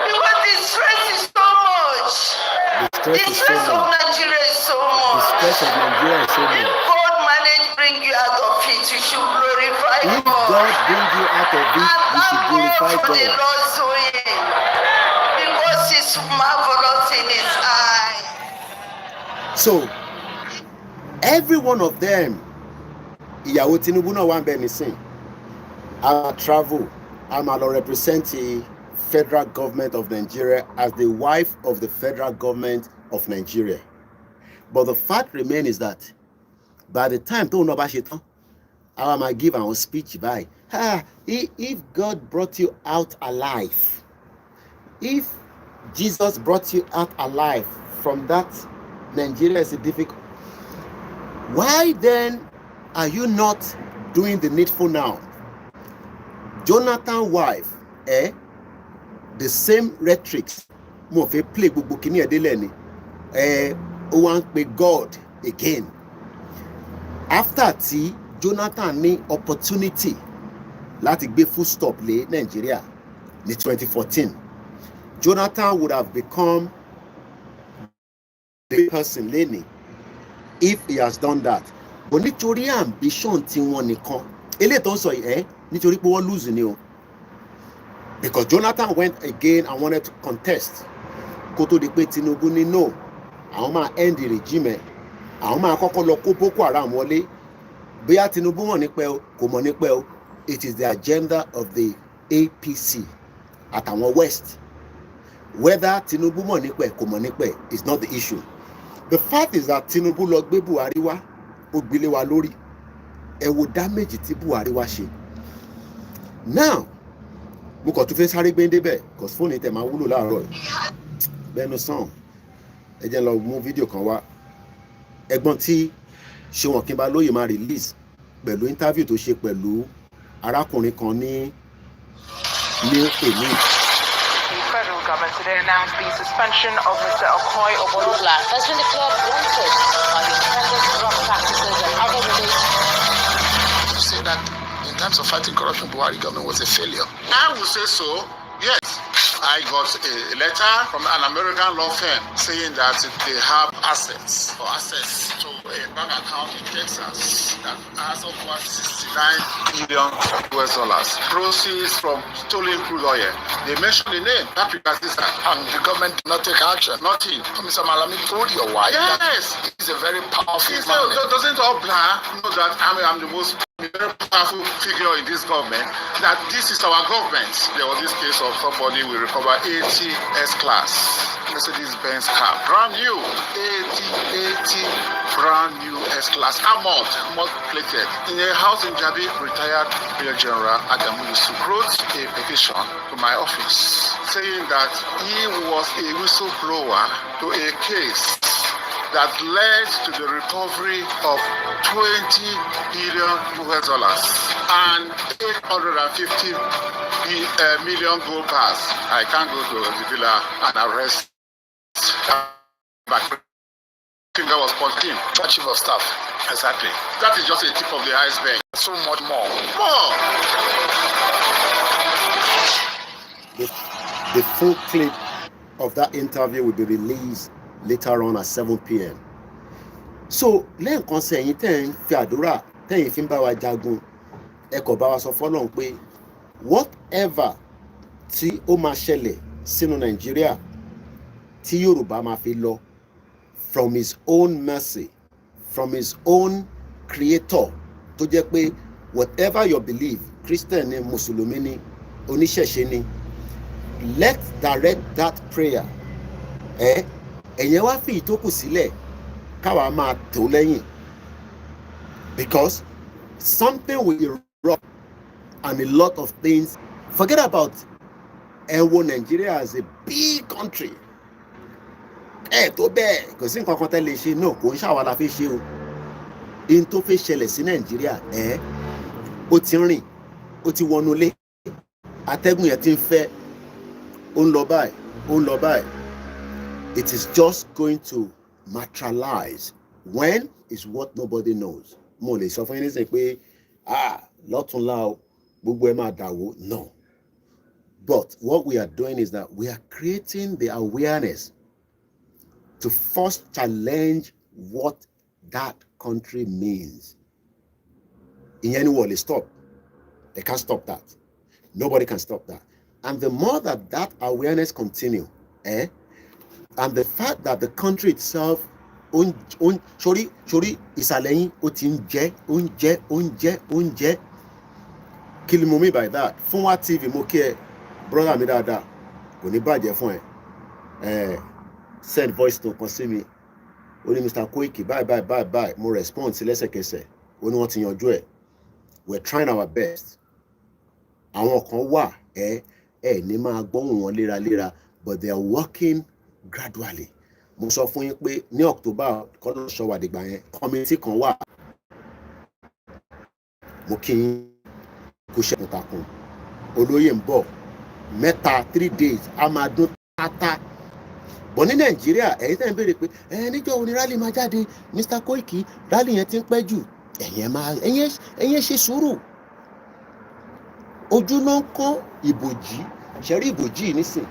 Speaker 2: Because the stress is so much. The stress of Nigeria is so much.
Speaker 1: The stress of Nigeria is so much.
Speaker 2: If God managed bring you out of it, you should glorify God.
Speaker 1: If God bring you out of it, you should glorify God.
Speaker 2: The Lord's doing, because it's marvelous in His eye.
Speaker 1: So, every one of them, ìyàwó Tinubu náà wà ń bẹ nísìn, I travel, I'm to represent the federal government of Nigeria as the wife of the federal government of Nigeria. But the fact remains is that by the time tó ń lọ bá ṣe tán, I might give our speech by, if God brought you out alive, if Jesus brought you out alive from that Nigeria is a difficult, why then are you not doing the needful now? Jonathan's wife, the same rhetorics, mo fẹ́ play gbogbo kìíní ẹ̀dẹ́lẹ̀ ni, ó wá ń pe God again. After tí Jonathan ní opportunity láti gbé full stop lé Nigeria ní 2014, Jonathan would have become the person lẹ́ni if he has done that. But nítorí ambition tí wọ́n nìkan, eléyìí tó ń sọ yìí nítorí pé wọ́n lose ni o, because Jonathan went again and wanted to contest kó tó di pé Tinubu ní no, àwọn máa end the regime, àwọn máa kọ́kọ́ lọ kó Boko Haram wọlé, bóyá Tinubu mọ̀ nípẹ́ o kò mọ̀ nípẹ́ o, it is the agenda of the APC àtàwọn West. Whether Tinubu mọ̀ nípẹ́ kò mọ̀ nípẹ́ is not the issue. The fact is that Tinubu lọ gbé Buhari wá, ó gbélé wa lórí, ẹ wo damage tí Buhari wá ṣe. Now mo kàn tún fẹ́ sáré gbé débẹ̀ cause fóònù tẹ̀ máa wúlò láàárọ̀ yìí bẹ́ẹ̀nu sàn ẹ jẹ́ lọ mú fídíò kan wá ẹ̀gbọ́n tí Ṣéun Ọ̀kínbalóyè máa release pẹ̀lú interview tó ṣe pẹ̀lú arákùnrin kan ní èmi.
Speaker 4: The federal government today announced the suspension of Mr. Okoy Obolula has been declared wanted by the Independent Drug Practices and other related.
Speaker 3: You say that in terms of fighting corruption, Buhari government was a failure. I would say so, yes. I got a letter from an American law firm saying that they have assets to a bank account in Texas that has over $69 million proceeds from stolen crude oil. They mentioned the name, Africa Sister, and the government did not take action. Nothing. Mr. Malami told your wife yes, he's a very powerful man. Doesn't all black know that I'm the most very powerful figure in this government, that this is our government. There was this case of somebody will recover 80 S-Class Mercedes-Benz car, brand new, 80 brand new S-Class, armored plated, in a house in Jabi. Retired Major General Adamu Yusuf wrote a petition to my office saying that he was a whistleblower to a case that led to the recovery of $20 billion and 850 million gold bars. I can't go to the villa and arrest. That was Pontin, Chief of Staff. Exactly. That is just a tip of the iceberg. So much more.
Speaker 1: The full clip of that interview will be released later on at 7 p.m. So lẹ́ẹ̀kan sí ẹ̀yin tẹ́ ń fi àdúrà tẹ́yìn fi ń bá wa jagun ẹ kò bá wa sọ fọ́lọ́run pé whatever tí ó máa ṣẹlẹ̀ sínú Nàìjíríà tí Yorùbá máa fi lọ from his own mercy, from his own creator, tó jẹ́ pé whatever your belief, Christian ni, Mùsùlùmí ni, oníṣẹ̀ṣe ni, let's direct that prayer. Ẹ̀yẹn wá fi ìtókù sílẹ̀ káwa máa tó lẹ́yìn, because something will erupt and a lot of things. Forget about Nigeria as a big country. Tó bẹ́ẹ̀ kò sí nǹkan kan tẹ́lẹ̀ ṣe náà, kò ń ṣàwọn la fi ṣe o. In tó fẹ́ ṣẹlẹ̀ sí Nàìjíríà ó ti rìn, ó ti wọnú ilé, atẹ́gùn yẹn ti ń fẹ́, ó ń lọ báyìí, ó ń lọ báyìí. It is just going to materialize. When is what nobody knows. Mo lè sọ fún yín nísìnyí pé lọ́túnla o gbogbo ẹ máa dàwó. No. But what we are doing is that we are creating the awareness to first challenge what that country means. In any way, they stop. They can't stop that. Nobody can stop that. And the more that that awareness continue, and the fact that the country itself, sorry, ìsàlẹ̀ ó ti ń jẹ. Kí ni mo mean by that? Fún wa TV mo kí ẹ, brother mi dáadáa, kò ní bàjẹ́ fún ẹ. Send voice to kan sí mi. Ó ní Mr. Koiki, bye. Mo respond sí lẹ́sẹ̀kẹsẹ̀. Ó ní wọ́n ti yanjú ẹ̀. We're trying our best. Àwọn kan wà ní máa gbóhùn wọn léraléra, but they are working gradually. Mo sọ fún yín pé ní October kọ́nà ṣọwà dìgbà yẹn, committee kan wà. Mo kí yín kú ṣẹ́gun takun. Olóyè ń bọ̀ 3 days a máa dún tátá. Bọ̀ ní Nàìjíríà ẹ̀yin tẹ́ ń béèrè pé níjọ́ òní rally máa jáde, Mr. Koiki rally yẹn ti ń pẹ́ jù. Ẹ̀yin ṣe sùúrù. Ojú ló ń kán ìbòjì. Ṣẹ̀rí ìbòjì nísìn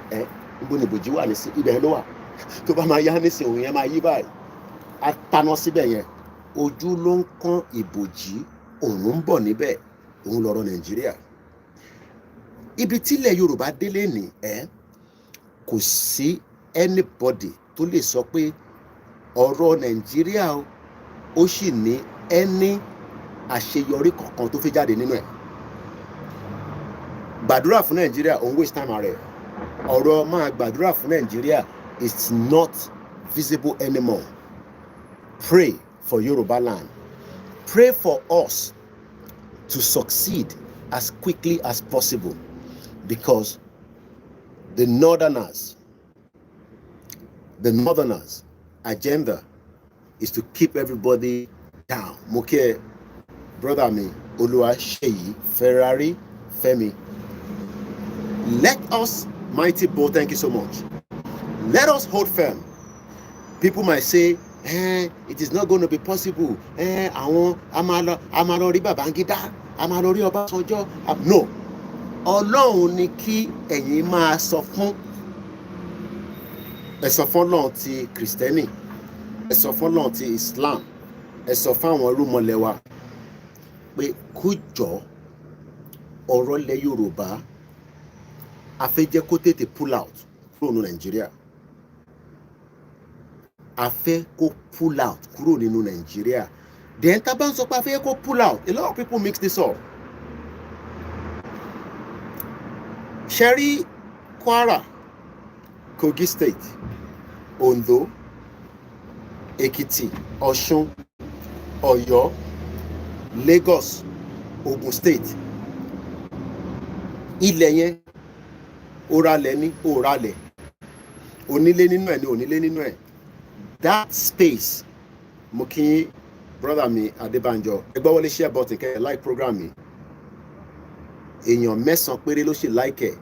Speaker 1: níbo ni ìbòjì wà nísìn? Ibẹ̀ ló wà. Tó bá máa yá nísìn òun yẹn máa yí báyìí. A taná síbẹ̀ yẹn. Ojú ló ń kán ìbòjì, òun ń bọ̀ níbẹ̀. Òun lọ́rọ̀ Nàìjíríà. Ibi tílẹ̀ Yorùbá délé ní kò sí anybody tó lè sọ pé ọ̀rọ̀ Nàìjíríà ó sì ní ẹni àṣeyọrí kankan tó fi jáde nínú ẹ̀. Gbàdúrà fún Nàìjíríà òun waste time rẹ̀. Ọ̀rọ̀ máa gbàdúrà fún Nàìjíríà is not visible anymore. Pray for Yoruba land. Pray for us to succeed as quickly as possible, because the Northerners' agenda is to keep everybody down. Moke, brother me, Oluwaseyi, Ferrari, Femi. Let us, mighty boy, thank you so much. Let us hold firm. People might say, it is not going to be possible. Àwọn amalo rí Babangida, amalo rí Ọbásanjọ́. No. Ọlọ́run ni kí ẹ̀yin máa sọ fún. Ẹ sọ fún Ọlọ́run ti Kristẹni, ẹ sọ fún Ọlọ́run ti Islam, ẹ sọ fún àwọn irúmọlẹ̀ wa pé kó jọ ọ̀rọ̀ ilẹ̀ Yorùbá a fẹ́ jẹ́ kó tètè pull out kúrò nínú Nàìjíríà. A fẹ́ kó pull out kúrò nínú Nàìjíríà. Then tá bá ń sọ pé a fẹ́ kó pull out, a lot of people mix this up. Sherry, Kwara, Kogi State, Ondo, Ekiti, Osun, Ọ̀yọ́, Lagos, Ogun State. Ilẹ̀ yẹn oralẹ̀ ní oralẹ̀. Onílé nínú ẹ̀ ní onílé nínú ẹ̀. That space, mo kí brother mi Adébánjọ, ẹgbẹ́ wọlé share button kẹ́ like program mi. Èèyàn 9 péré ló ṣe like ẹ̀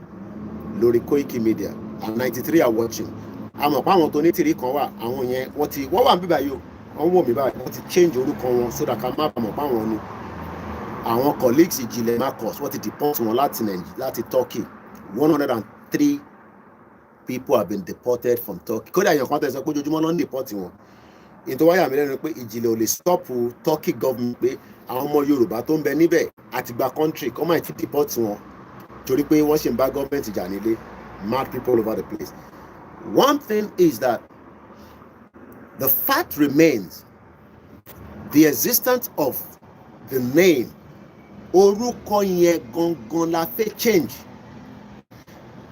Speaker 1: lórí Koikimedia, and 93 are watching. Àmọ́ pa àwọn tó ní 3 kan wà, àwọn yẹn wọ́n wà níbí báyìí o. Wọ́n wò mí báyìí, wọ́n ti change orúkọ wọn so that ká má bàmọ̀ pa wọn ni. Àwọn colleagues ìjìnlẹ̀ Marcus wọ́n ti deport wọn láti Turkey. 103 people have been deported from Turkey. Kódà èèyàn kan tẹ̀sán pé ojoojúmọ́ ló ń deport wọn. Ìtò wáyà mi lẹ́nu pé ìjìnlẹ̀ ò lè stop Turkey government pé àwọn ọmọ Yorùbá tó ń bẹ níbẹ̀ àti gba country kọ́ máa ti deport wọn torí pé wọ́n ṣe ń bá gọ́ọ̀mẹ̀ntì jà nílé. Mad people all over the place. One thing is that the fact remains, the existence of the name orúkọ yẹn gangan la fẹ́ change.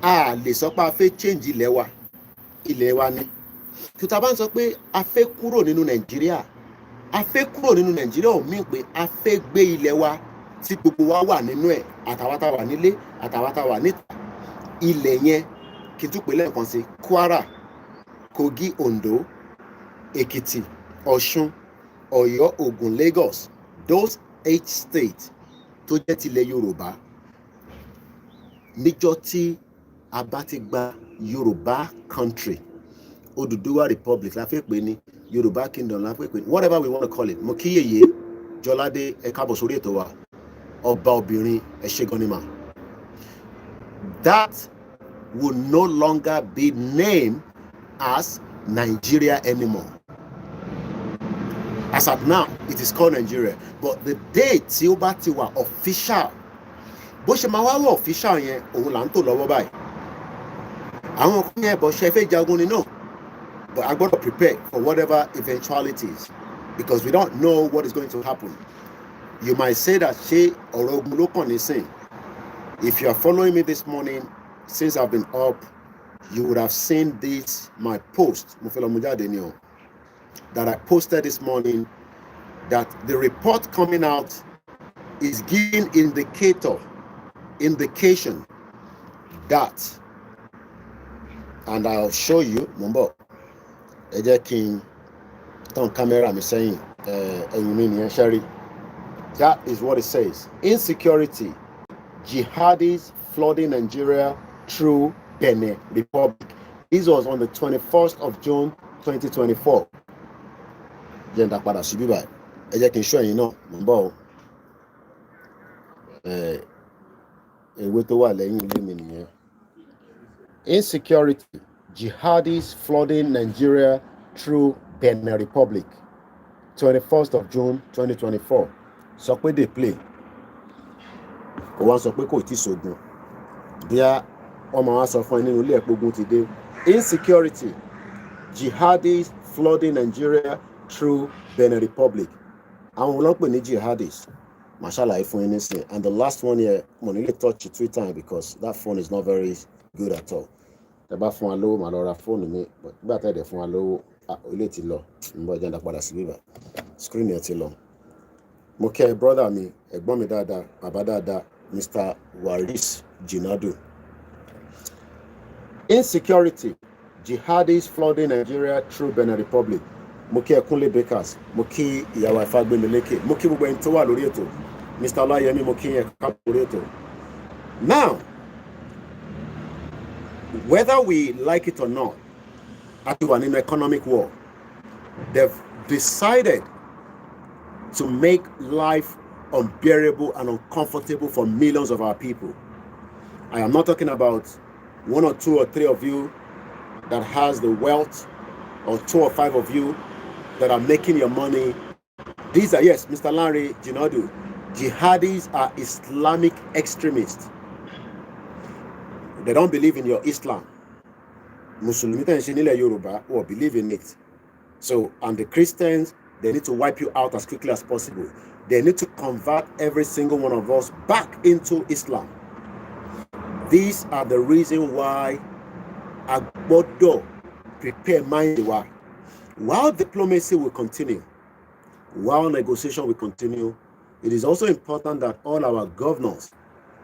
Speaker 1: A lè sọ pé a fẹ́ change ilẹ̀ wa ni. Tuta bá ń sọ pé a fẹ́ kúrò nínú Nàìjíríà, ò mí pé a fẹ́ gbé ilẹ̀ wa tí gbogbo wa wà nínú ẹ̀, àtàwa tá wà nílé, àtàwa tá wà níta. Ilẹ̀ yẹn kí n tún pè lẹ́ẹ̀kan sí Kwara, Kogi, Ondo, Ekiti, Ọ̀ṣun, Ọ̀yọ́, Ògùn, Lagos, those 8 states tó jẹ́ tilẹ̀ Yorùbá. Níjọ́ tí a bá ti gba Yorùbá country, Odùduwà Republic la fẹ́ pè ní, Yorùbá Kingdom la fẹ́ pè ní, whatever we want to call it. Mo kí yèyé Jọládé ẹ káàbọ̀ sórí ètò wa, ọba obìnrin ẹ ṣé gan ni mà. That will no longer be named as Nigeria anymore. As at now, it is called Nigeria. But the day tí ó bá ti wà official, bó ṣe máa wá wọ official yẹn, òun là ń tò lọ́wọ́ báyìí. Àwọn kan yẹn bọ̀ ṣe fẹ́ jagun ni náà. But I got to prepare for whatever eventualities because we don't know what is going to happen. You might say that ṣé ọ̀rọ̀ ogun ló kàn nísìn. If you are following me this morning, since I've been up, you would have seen this, my post, that I posted this morning, that the report coming out is giving indication that, and I'll show you, Mumbo, camera me saying, that is what it says. Insecurity, jihadists flooding Nigeria through Benin Republic. This was on the 21st of June 2024. Insecurity, jihadists flooding Nigeria through Benin Republic. 21st of June 2024. Sọ pé they play. Kò wá sọ pé kò tí sógun. Bíá ọmọ wa sọ fún ẹ nínú ilé ẹ̀pọ̀ ogun ti dé. Insecurity, jihadists flooding Nigeria through Benin Republic. Àwọn ọlọ́pẹ̀ ní jihadists. Mashallah, iPhone anything. And the last one here, mo nílé touch Twitter because that phone is not very good at all. Tẹ́ bá fún wa lówó, màá lọ ra fóònù mi. Nígbà tẹ́ dẹ̀ fún wa lówó, ilé ti lọ. Mo jẹ́ ń dá padà sí bíbá. Screen yẹn ti lọ. Mo kẹ́ brother mi, ẹ̀gbọ́n mi dáadáa, bàbá dáadáa, Mr. Waris Jinadu. Insecurity, jihadists flooding Nigeria through Benin Republic. Mo kí Ẹkúnlé Bakers, mo kí ìyàwó Ifágbémilékè, mo kí gbogbo ẹni tó wà lórí ètò. Mr. Ọláyẹmí, mo kí yẹn káàbọ̀ lórí ètò. Now, whether we like it or not, àti wà nínú economic war, they've decided to make life unbearable and uncomfortable for millions of our people. I am not talking about 1 or 2 or 3 of you that has the wealth, or 2 or 5 of you that are making your money. These are, yes, Mr. Larry Jinadu, jihadis are Islamic extremists. They don't believe in your Islam. Muslims and Yoruba will believe in it. So, and the Christians, they need to wipe you out as quickly as possible. They need to convert every single one of us back into Islam. These are the reason why Agbodo prepare mind. While diplomacy will continue, while negotiation will continue, it is also important that all our governors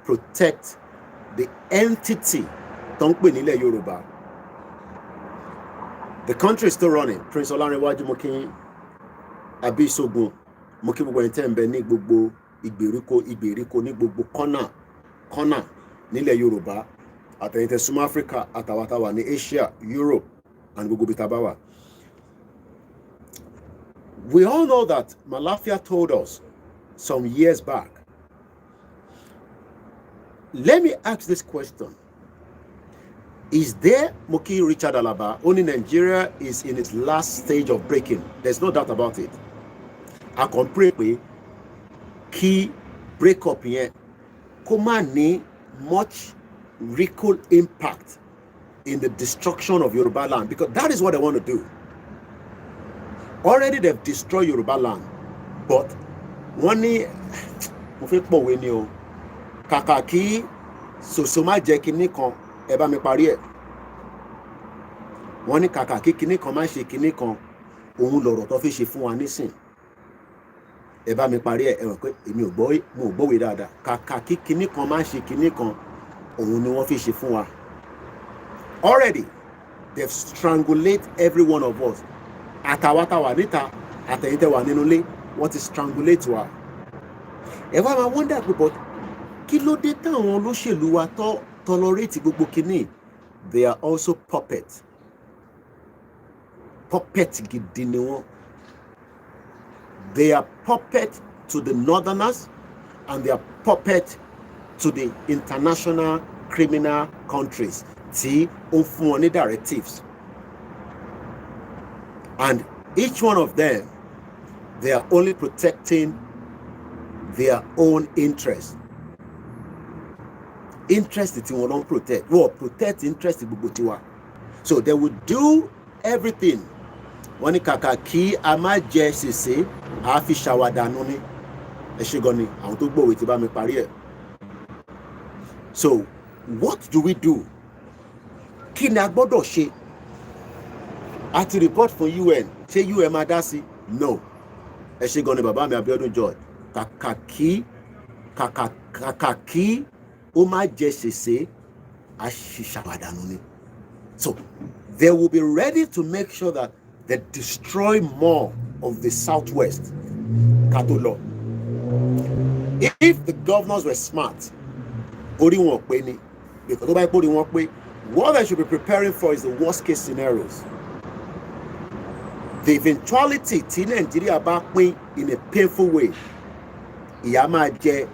Speaker 1: protect the entity. Yoruba. The country is still running. Prince Olanrewaju Mokin, Abisogun, Mokin gbogbo entembe ní gbogbo ìgbèríko ní gbogbo corner nílẹ̀ Yorùbá, àtẹ̀yìntẹ̀ South Africa, àtàwàtàwà ní Asia, Europe, and gbogbo bitabawa. We all know that Malafia told us some years back. Let me ask this question. Is there Moki Richard Alaba? Only Nigeria is in its last stage of breaking. There's no doubt about it. I compare kí break up yẹn kó má ní much ripple impact in the destruction of Yoruba land, because that is what they want to do. Already they've destroyed Yoruba land, but wọ́n ní mo fẹ́ pòwe ni o, kàkà kí sòsò má jẹ́ kinní kan ẹ bá mi parí ẹ̀. Wọ́n ní kàkà kí kinní kan má ṣe kinní kan, òun lọ̀rọ̀ tó fi ṣe fún wa nísìn. Ẹ bá mi parí ẹ̀, ẹ mọ̀ pé èmi ò gbọ́wé dáadáa. Kàkà kí kinní kan má ṣe kinní kan, òun ni wọ́n fi ṣe fún wa. Already they've strangulated every one of us. Àtàwátàwà níta, àtẹ̀yìntẹ̀wà nínú ilé, wọ́n ti strangulate wa. Ẹ wá máa wonder pé but kí ló dé táwọn olóṣèlú wa tolerate gbogbo kinní? They are also puppets. Puppet gidi ni wọ́n. They are puppet to the northerners and they are puppet to the international criminal countries tí ó fún wọn ní directives. And each one of them, they are only protecting their own interest. Interest tí wọ́n don't protect. Well, protect interest gbogbo tiwa. So they will do everything. Wọ́n ní kàkà kí a má jẹ ṣèṣe, a fi ṣàwàdànù ni. Ẹ ṣé gan ni, àwọn tó gbòòwò ti bá mi parí ẹ̀. So what do we do? Kí ni a gbọ́dọ̀ ṣe? A ti report fún UN. Ṣé UN máa dá sí? No. Ẹ ṣé gan ni bàbá mi Abiodun George. Kàkà kí ó má jẹ ṣèṣe, a ṣì ṣàwàdànù ni. So they will be ready to make sure that they destroy more of the Southwest. Katolo. If the governors were smart, orí wọn pé ni, because nobody orí wọn pé, what they should be preparing for is the worst case scenarios. The eventuality tí Nigeria bá pín in a painful way, ìyà máa jẹ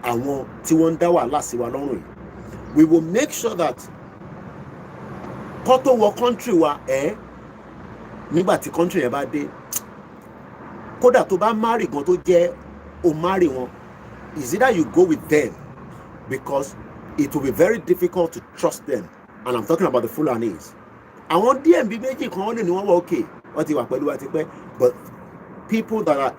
Speaker 1: àwọn tí wọ́n ń dá wàhálà sí wa lọ́rùn yìí. We will make sure that kó tó wọ country wa nígbà tí country yẹn bá dé, kódà tó bá marry gan tó jẹ́ o marry wọn, is either you go with them because it will be very difficult to trust them, and I'm talking about the Fulanis. Àwọn DMB méjì kan wọ́n lè ní wọ́n wọ okay, wọ́n ti wà pẹ̀lú wa ti pẹ́, but people that are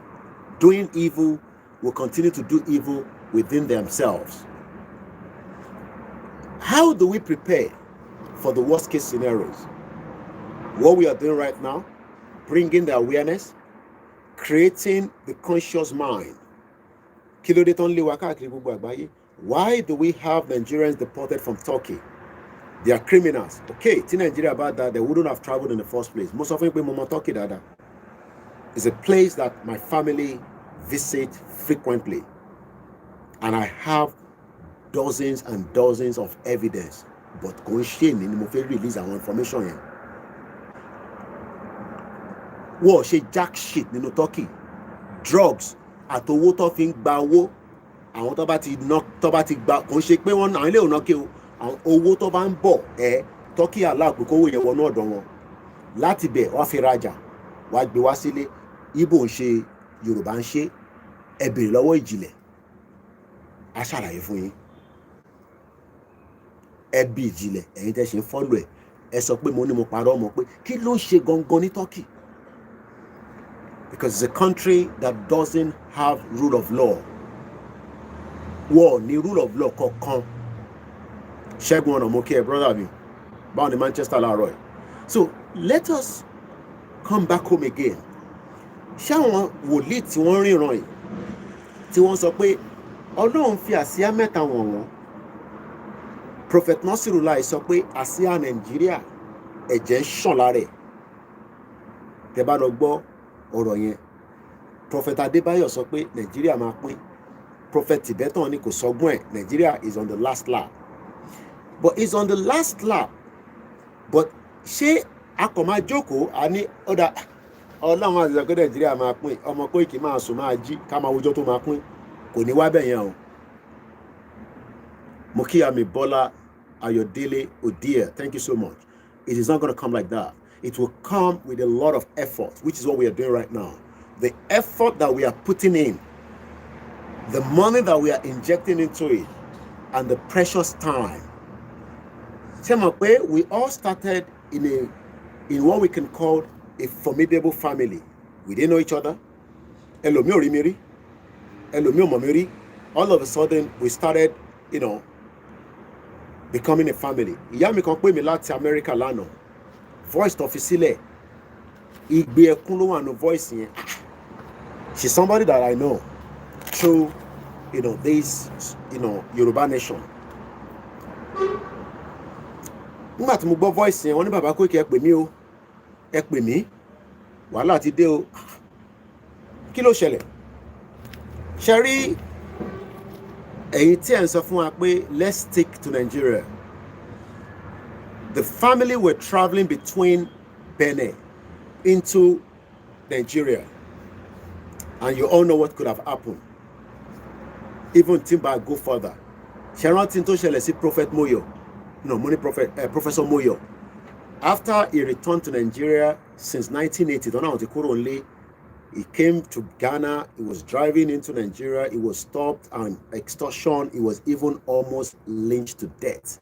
Speaker 1: doing evil will continue to do evil within themselves. How do we prepare for the worst case scenarios? What we are doing right now, bringing the awareness, creating the conscious mind. Why do we have Nigerians deported from Turkey? They are criminals. Okay, in Nigeria about that, they wouldn't have traveled in the first place. Most of it Turkey is a place that my family visit frequently. And I have dozens and dozens of evidence. But going shame in the release our information here. Whoa, she jack shit in Turkey. Drugs at the water thing bawo. I want about it knock tobatic back. Don't shake me one. I don't know kill. Owó tó bá ń bọ̀ Turkey allow pé kówó yẹn wọnú ọ̀dọ̀ wọn láti bẹ̀ wá fi rajà wá gbé wá sílé. Igbo ń ṣe, Yorùbá ń ṣe, ẹ bèrè lọ́wọ́ ìjìnlẹ̀ a ṣàlàyé fún yín. Ẹ bí ìjìnlẹ̀ ẹ̀yin tẹ́ ṣe ń follow ẹ̀, ẹ sọ pé mo ní mo parọ́ mọ́ pé kí ló ń ṣe gangan ní Turkey? Because it's a country that doesn't have rule of law. Wọ́n ní rule of law kankan. Ṣẹ́gun ọ̀nà mo kí ẹ brother mi báwọn ní Manchester láàárọ̀ ẹ̀. So let us come back home again. Ṣé àwọn wòlíì tí wọ́n ríran yìí tí wọ́n sọ pé Ọlọ́run fi àsíá mẹ́ta wọ̀n wọ́n? Prophet Nasirullah sọ pé àsíá Nàìjíríà ẹ̀jẹ̀ ń ṣàn lára ẹ̀. Tẹ́ bá lọ gbọ́ ọ̀rọ̀ yẹn. Prophet Adébáyọ̀ sọ pé Nàìjíríà máa pín. Prophet Tibetan ní kò sọgbọ́n ẹ̀, Nigeria is on the last lap. But it's on the last lap. But ṣé a kò máa jókòó a ní ọ̀dà Ọlọ́run àti ìjọba Nàìjíríà máa pín, ọmọ Koiki máa sùn máa jí ká máa wojọ́ tó máa pín, kò ní wá bẹ̀ yẹn o. Mo kí àmì Bọ́lá Ayọ̀délé Odia, thank you so much. It is not going to come like that. It will come with a lot of effort, which is what we are doing right now. The effort that we are putting in the money that we are injecting into it, and the precious time. We all started in what we can call a formidable family. We didn't know each other. All of a sudden, we started, becoming a family. Ìyá mi kan pè mí láti America lánàá. Voice tó fi sílẹ̀. Ìgbé ẹkún ló wà nínú voice yẹn. She's somebody that I know through, this, Yoruba nation. Nígbà tí mo gbọ́ voice yẹn, wọ́n ní bàbá Koiki ẹ pè mí o. Ẹ pè mí. Wàhálà ti dé o. Kí ló ṣẹlẹ̀? Ṣé rí ẹ̀yin tí ẹ̀ ń sọ fún wa pé let's stick to Nigeria. The family were traveling between Benin into Nigeria, and you all know what could have happened. Even Timba go further. Sharon Tinto ṣẹlẹ̀ Prophet Moyo. No, money prophet, Professor Moyo. After he returned to Nigeria since 1980, he came to Ghana. He was driving into Nigeria. He was stopped and extortion. He was even almost lynched to death.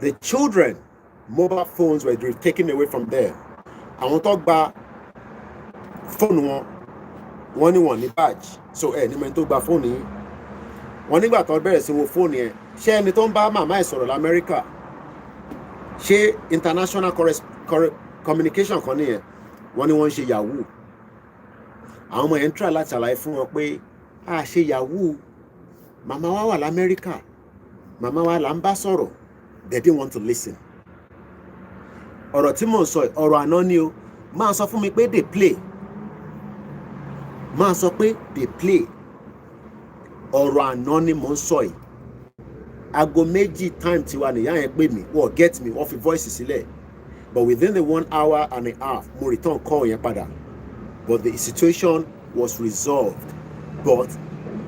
Speaker 1: The children, mobile phones were taken away from them. I want to talk about phone one badge. So ni men tó gba phone yìí. Wọ́n nígbà tó bẹ̀rẹ̀ sí wo phone yẹn. Ṣé ẹni tó ń bá màmá ẹ̀ sọ̀rọ̀ l'Amẹ́ríkà? Ṣé international communication kan nìyẹn? Wọ́n ní wọ́n ń ṣe yahoo. Àwọn ọmọ yẹn ń try láti ṣàlàyé fún wọn pé a ṣe yahoo. Màmá wa wà l'Amẹ́ríkà. Màmá wa là ń bá sọ̀rọ̀. They didn't want to listen. Ọ̀rọ̀ tí mò ń sọ ọ̀rọ̀ àná ni o. Máa sọ fún mi pé they play. Máa sọ pé they play. Ọ̀rọ̀ àná ni mò ń sọ yìí. Aago méjì time tiwa nìyá yẹn pè mí. Wọ́n get me, wọ́n fi voice sílẹ̀. But within the 1 hour and a half, mo return call yẹn padà. But the situation was resolved. But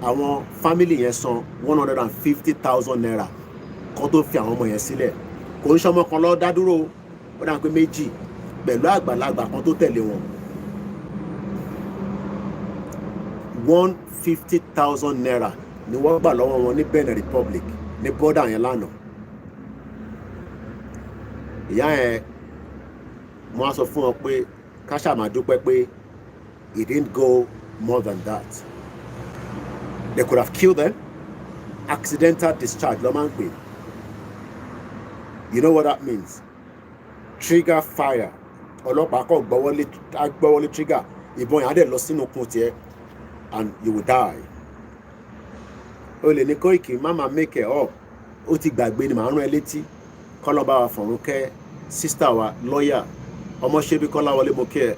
Speaker 1: àwọn family yẹn san 150,000 naira. Kan tó fi àwọn ọmọ yẹn sílẹ̀. Kò ń ṣọmọ kan lọ dá dúró. Ó dà pé méjì pẹ̀lú àgbàlagbà kan tó tẹ̀lé wọn. 150,000 naira ni wọ́n gbà lọ́wọ́ wọn ní Benin Republic ní border yẹn lánàá. Ìyá yẹn mo á sọ fún wọn pé ká ṣáà máa dúpẹ́ pé it didn't go more than that. They could have killed them. Accidental discharge ló máa ń pè. You know what that means? Trigger fire. Ọlọ́pàá kò gbọ́wọ́lé trigger. Ìbọn yẹn á dẹ̀ lọ sínú okùn tiẹ̀ and you will die. O lè ní Koiki mama make it up. Ó ti gbàgbé ni màá rán ẹ létí. Kọ́lọ́ba wa fọ̀run kẹ́ sister wa lawyer. Ọmọ ṣe bí Kọ́láwọlé mo kẹ́ ẹ.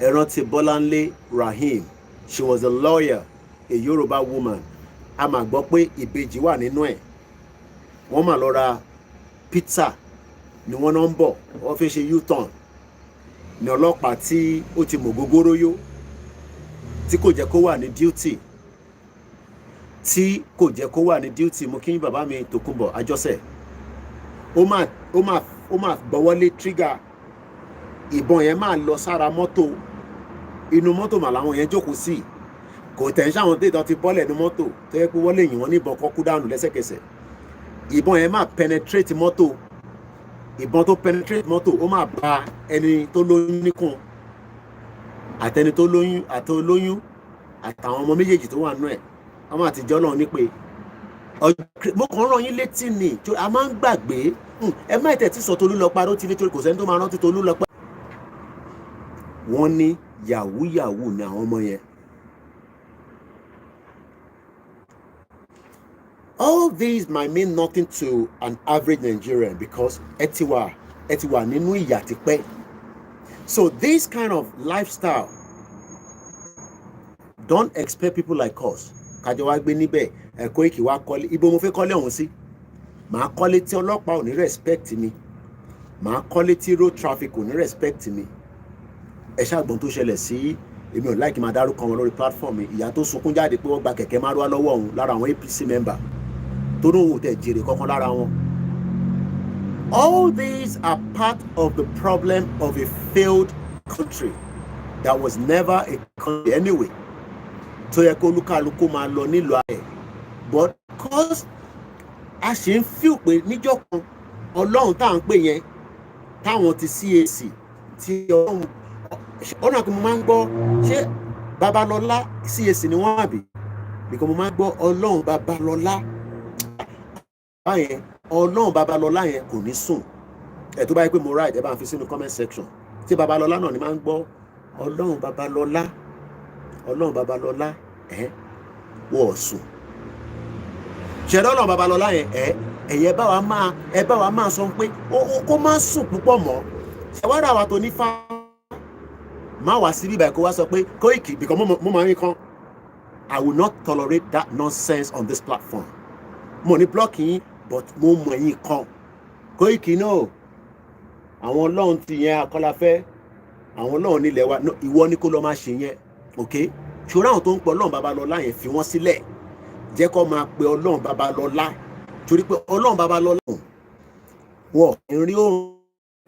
Speaker 1: Ẹ rántí Bọ́láńlé Rahim. She was a lawyer, a Yoruba woman. A máa gbọ́ pé ìbejì wà nínú ẹ̀. Wọ́n máa lọ ra pizza ni wọ́n náà ń bọ̀. Wọ́n fi ṣe U-turn. Ní ọlọ́pàá tí ó ti mọ̀ gógóró yó. Tí kò jẹ́ kó wà ní duty. Tí kò jẹ́ kó wà ní duty. Mo kí bàbá mi Tòkunbọ̀ Àjọṣe. Ó máa gbọ́wọ́lé trigger. Ìbọn yẹn máa lọ sára mọ́tò. Inú mọ́tò mà làwọn yẹn jókòó sí. Kò tẹ̀ ń ṣàwọn tètè ti bọ́lẹ̀ ní mọ́tò. Tó yẹ pé wọ́n lè yìn wọ́n níbọn kọ́kú dànù lẹ́sẹ̀kẹsẹ̀. Ìbọn yẹn máa penetrate mọ́tò. Ìbọn tó penetrate mọ́tò ó máa ba ẹni tó lóyún níkùn. Àtẹni tó lóyún àtolóyún àtàwọn ọmọ méjèèjì tó wà nú ẹ̀. Ọmọ àtijọ́ náà ní pé mo kàn rán yín létí ni a máa ń gbàgbé. Ẹ má tẹ̀ tí sọ Tolúlọpẹ́ ló ti nítorí kò sẹ́ni tó máa rántí Tolúlọpẹ́. Wọ́n ní yahoo yahoo ni àwọn ọmọ yẹn. All these might mean nothing to an average Nigerian because ẹ ti wà nínú ìyà tipẹ́. So this kind of lifestyle, don't expect people like us. Kájọ wá gbé níbẹ̀ Koiki wá kọ́lé. Ibo mo fẹ́ kọ́lé ọ̀hún sí. Màá kọ́lé tí ọlọ́pàá ò ní respect mi. Màá kọ́lé tí road traffic ò ní respect mi. Ẹ ṣàgbọ́n tó ṣẹlẹ̀ sí èmi ò láìkí máa dárúkọ wọn lórí platform mi. Ìyá tó sunkún jáde pé wọ́n gba kẹ̀kẹ́ márúwá lọ́wọ́ òun lára àwọn APC member. Tó ní òun tẹ̀ jèrè kankan lára wọn. All these are part of the problem of a failed country that was never a country anyway. tó yẹ kó olúkálukú máa lọ nílùú ààrẹ but because a ṣe ń feel pé níjọ́ kan ọlọ́run tá à ń pè yẹn táwọn ti CAC tí ọlọ́run ọ̀nà kí mo máa ń gbọ́ ṣé Babalọ́lá CAC ni wọ́n àbí because mo máa ń gbọ́ ọlọ́run Babalọ́lá báyẹn ọlọ́run Babalọ́lá yẹn kò ní sùn ẹ̀ tó bá yẹ pé mo right ẹ bá ń fi sínú comment section tí Babalọ́lá náà ni máa ń gbọ́ ọlọ́run Babalọ́lá ọlọ́run Babalọ́lá wọ́n sùn ṣẹ̀dá ọlọ́run Babalọ́lá yẹn ẹ̀yẹ bá wa máa sọ pé kó má sùn púpọ̀ mọ́ ṣẹ̀wádà wa tó ní fá má wá sí bíbá kó wá sọ pé Koiki because mo máa ń kan I will not tolerate that nonsense on this platform mo ní block yín but mo mọ̀ ẹ̀yin kan Koiki náà àwọn ọlọ́run ti yẹn akọ́láfẹ́ àwọn ọlọ́run nílẹ̀ wa ìwọ ni kó lọ máa ṣe yẹn ok ṣòro àwọn tó ń pọ̀ ọlọ́run Babalọ́lá yẹn fi wọ́n sílẹ̀ jẹ́ kó máa pe ọlọ́run Babalọ́lá torí pé ọlọ́run Babalọ́lá wọn kì í rí òun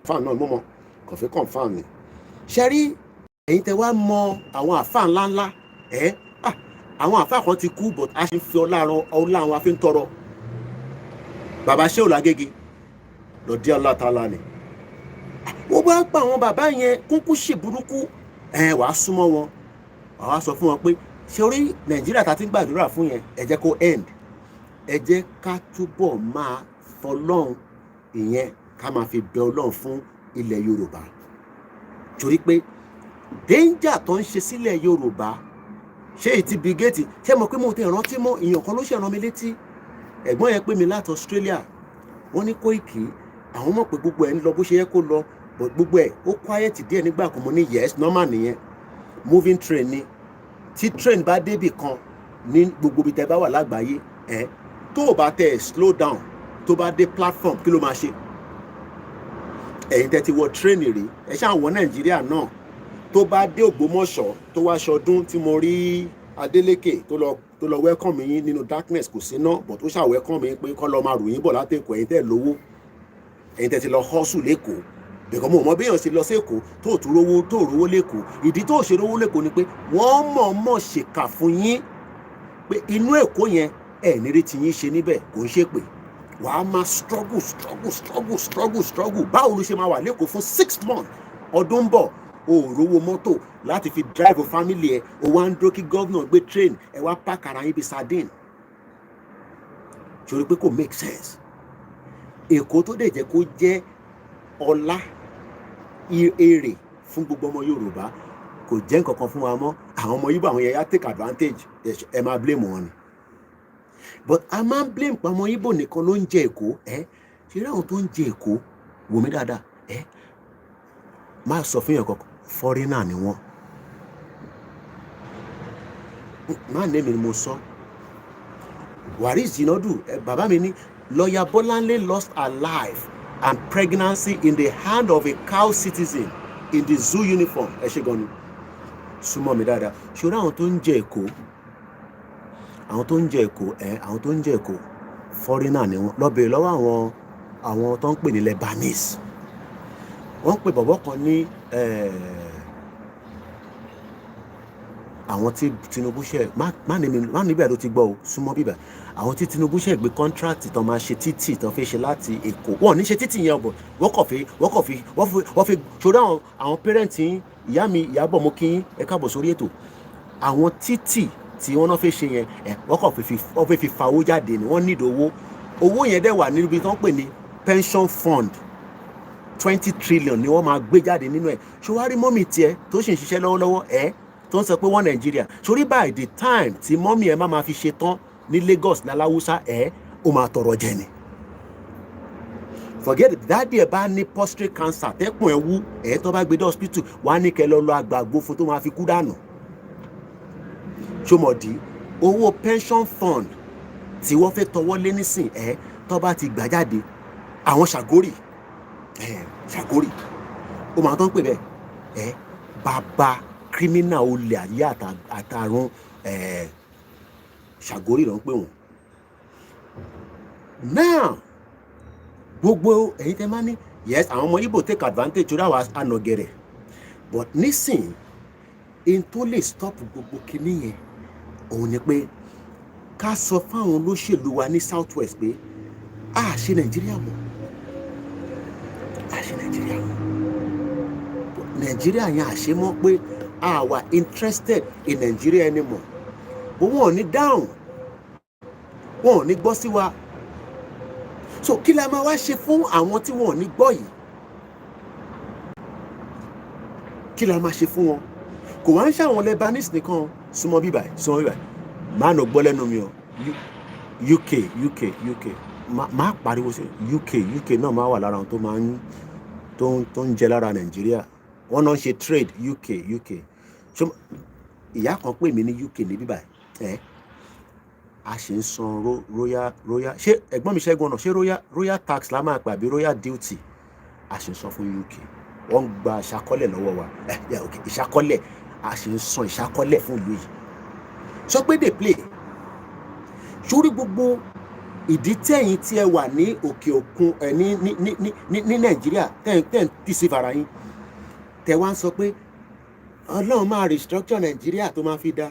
Speaker 1: fáàn náà mọ́mọ́ kò fi confam mi ṣe rí ẹ̀yin tẹ wá mọ àwọn àfáà ńláńlá àwọn àfáà kan ti kú but a ṣe ń fi ọlá àwọn afẹ́ ń tọrọ bàbá ṣé òlágége lọ dí alátàlá ni wọ́n bá pa àwọn bàbá yẹn kúkú ṣe burúkú wàá súnmọ́ wọn wàá sọ fún wọn pé ṣe orí Nàìjíríà tá ti ń gbàdúrà fún yẹn ẹ jẹ́ kó end ẹ jẹ́ ká túbọ̀ máa fọlọ́run ìyẹn ká máa fi bẹ Ọlọ́run fún ilẹ̀ Yorùbá torí pé danger tó ń ṣe sílẹ̀ Yorùbá ṣé ìtì bigeti ṣé mo pé mo ti rántí mọ́ èèyàn kan ló ṣe rán mi létí ẹ̀gbọ́n yẹn pè mí láti Australia wọ́n ní Koiki àwọn mọ̀ pé gbogbo ẹ̀ ń lọ bó ṣe yẹ kó lọ but gbogbo ẹ̀ ó quiet díẹ̀ nígbà kan mo ní yes normal nìyẹn moving train ni tí train bá débì kan ní gbogbo ibi tẹ́ bá wà lágbàáyé tó o bá tẹ̀ slow down tó bá dé platform kí ló máa ṣe ẹ̀yin tẹ́ ti wọ train rí ẹ ṣáà wọ Nàìjíríà náà tó bá dé Ògbómọ̀ṣọ́ tó wá ṣọdún tí mo rí Adélékè tó lọ welcome yín nínú darkness kò sí náà but ó ṣáà welcome yín pé kọ́ lọ máa ròyìn bọ̀ látẹ̀kọ̀ ẹ̀yin tẹ́ lówó ẹ̀yin tẹ́ ti lọ hustle lẹ́kọ̀ọ́ bẹ̀kọ́ mo mọ béèyàn ṣe lọ sí Èkó tó rówó lẹ́kọ̀ọ́ ìdí tó ṣe rówó lẹ́kọ̀ọ́ ni pé wọ́n mọ̀ọ́mọ̀ ṣèkà fún yín pé inú Èkó yẹn ẹ̀ nírí tí yín ṣe níbẹ̀ kò ń ṣe pé wàá máa struggle báwo ló ṣe máa wà lẹ́kọ̀ọ́ fún 6 months ọdún ń bọ̀ o ò rówó mọ́tò láti fi drive family ẹ̀ o wá ń dúró kí gọ́vnà gbé train ẹ̀ wá park ara yín bí sardine ṣòro pé kò make sense Èkó tó dẹ̀ jẹ́ kó jẹ́ ọlá èrè fún gbogbo ọmọ Yorùbá kò jẹ́ nǹkan kan fún wa mọ́ àwọn ọmọ Yíbò àwọn yẹn take advantage ẹ máa blame wọn ni but a máa ń blame pa ọmọ Yíbò nìkan ló ń jẹ Èkó ṣe rí àwọn tó ń jẹ Èkó wò mí dáadáa máa sọ fún yàn kankan foreigner ni wọ́n máa ní èmi ni mo sọ Waris Jinadu bàbá mi ní lawyer Bolanle lost her life and pregnancy in the hand of a cow citizen in the zoo uniform ẹ ṣe gan ni súnmọ́ mi dáadáa ṣòro àwọn tó ń jẹ Èkó àwọn tó ń jẹ Èkó foreigner ni wọ́n lọ bèèrè lọ́wọ́ àwọn tó ń pè ní Lebanese wọ́n pè bọ̀bọ̀ kan ní àwọn tí Tinubu ṣe má níbẹ̀ ló ti gbọ́ o súnmọ́ bíbẹ̀ àwọn tí Tinubu ṣe gbé contract tán máa ṣe títì tán fi ṣe láti Èkó wọ́n ní ṣe títì yẹn ọ̀bọ̀ wọ́n fi ṣòro àwọn parent yín ìyá mi Ìyábọ̀ mo kí yín ẹ káàbọ̀ sórí ètò àwọn títì tí wọ́n náà fẹ́ ṣe yẹn wọ́n fẹ́ fi fa owó jáde ni wọ́n nílò owó yẹn dẹ̀ wà níbi tán pè ní pension fund 20 trillion ni wọ́n máa gbé jáde nínú ẹ̀ ṣòwárí mọ́mì tiẹ̀ tó ṣì ń ṣiṣẹ́ lọ́wọ́lọ́wọ́ tó ń sọ pé wọ́n Nàìjíríà sórí by the time tí mọ́mì ẹ̀ máa fi ṣe tán ní Lagos láláwúsá ó máa tọrọ jẹ ni forget it dáàdì ẹ̀ bá ní prostate cancer tẹ́kùn ẹ̀ wú tó bá gbé dé hospital wàá ní kẹ́ lọ àgbàgbó fún tó máa fi kú dànù ṣọmọdì owó pension fund tí wọ́n fẹ́ tọwọ́ lé nísìn tó bá ti gbà jáde àwọn Ṣàgórì ó máa tó ń pè bẹ́ẹ̀ bàbá criminal olè ayé àtàrun Ṣàgórì ló ń pè wọ́n now
Speaker 5: gbogbo ẹ̀yin tẹ́ máa ní yes àwọn ọmọ Igbo take advantage torí àwa ànàgẹ̀rẹ̀ but nísìn in tó lè stop gbogbo kinní yẹn òun ni pé ká sọ fáwọn olóṣèlú wa ní south west pé a ṣe Nàìjíríà mọ́ a ṣe Nàìjíríà mọ́ Nàìjíríà yẹn àṣemọ́ pé a wà interested in Nàìjíríà anymore bó wọn ò ní dáhùn wọn ò ní gbọ́ sí wa so kí la máa wá ṣe fún àwọn tí wọn ò ní gbọ́ yìí kí la máa ṣe fún wọn kò wá ń ṣàwọn Lebanese nìkan súnmọ́ bíbà máa nà gbọ́ lẹ́nu mi o UK máa pariwo sí UK náà máa wà lára àwọn tó máa ń tó ń jẹ lára Nàìjíríà wọ́n náà ń ṣe trade UK ìyá kan pè mí ní UK ní bíbà a ṣe ń san royal ṣé ẹ̀gbọ́n mi Ṣẹ́gun ọ̀nà ṣé royal tax la máa pè àbí royal duty a ṣe ń san fún UK wọ́n ń gba ìṣàkọ́lẹ̀ lọ́wọ́ wa ìṣàkọ́lẹ̀ a ṣe ń san ìṣàkọ́lẹ̀ fún ìlú yìí sọ pé dey play sórí gbogbo ìdí tẹ̀yìn tí ẹ wà ní òkè òkun ẹ ní Nàìjíríà tẹ̀ ń tì sí fara yín tẹ̀ wá ń sọ pé Ọlọ́run máa restructure Nàìjíríà tó máa fi dá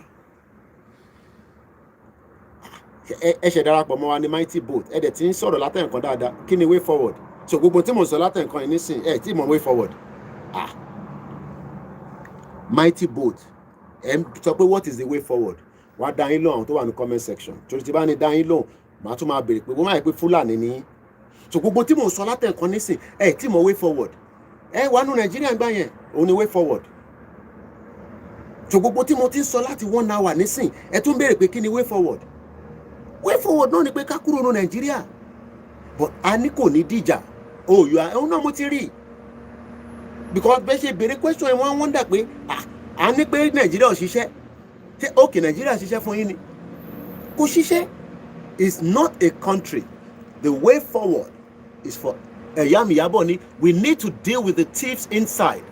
Speaker 5: ẹ ṣe darapọ̀ mọ́ wa ní mighty boat ẹ dẹ̀ ti ń sọ̀rọ̀ látẹ̀ nǹkan dáadáa kí ni way forward so gbogbo tí mo sọ látẹ̀ nǹkan yìí nísìn ẹ tí mo way forward mighty boat ẹ sọ pé what is the way forward wàá dá yín lóhùn àwọn tó wà ní comment section torí tí bá ní dá yín lóhùn màá tún máa béèrè pé wọ́n máa yẹ pé Fúlàní ní so gbogbo tí mo sọ látẹ̀ nǹkan nísìn ẹ tí mo way forward ẹ wà nù Nàìjíríà gbà yẹn òun ni way forward so gbogbo tí mo ti ń sọ láti 1 hour nísìn ẹ tún béèrè pé kí ni way forward náà ni pé ká kúrò ní Nàìjíríà but a ní kò ní dìjà òòyò ẹ̀hún náà mo ti rí because bẹ́ẹ̀ ṣe béèrè question wọn wọ́n dà pé a ní pé Nàìjíríà ò ṣiṣẹ́ ṣé òkè Nàìjíríà ṣiṣẹ́ fún yín ni kò ṣiṣẹ́ is not a country the way forward is for ẹ̀yà mi yàbọ̀ ni we need to deal with the thieves inside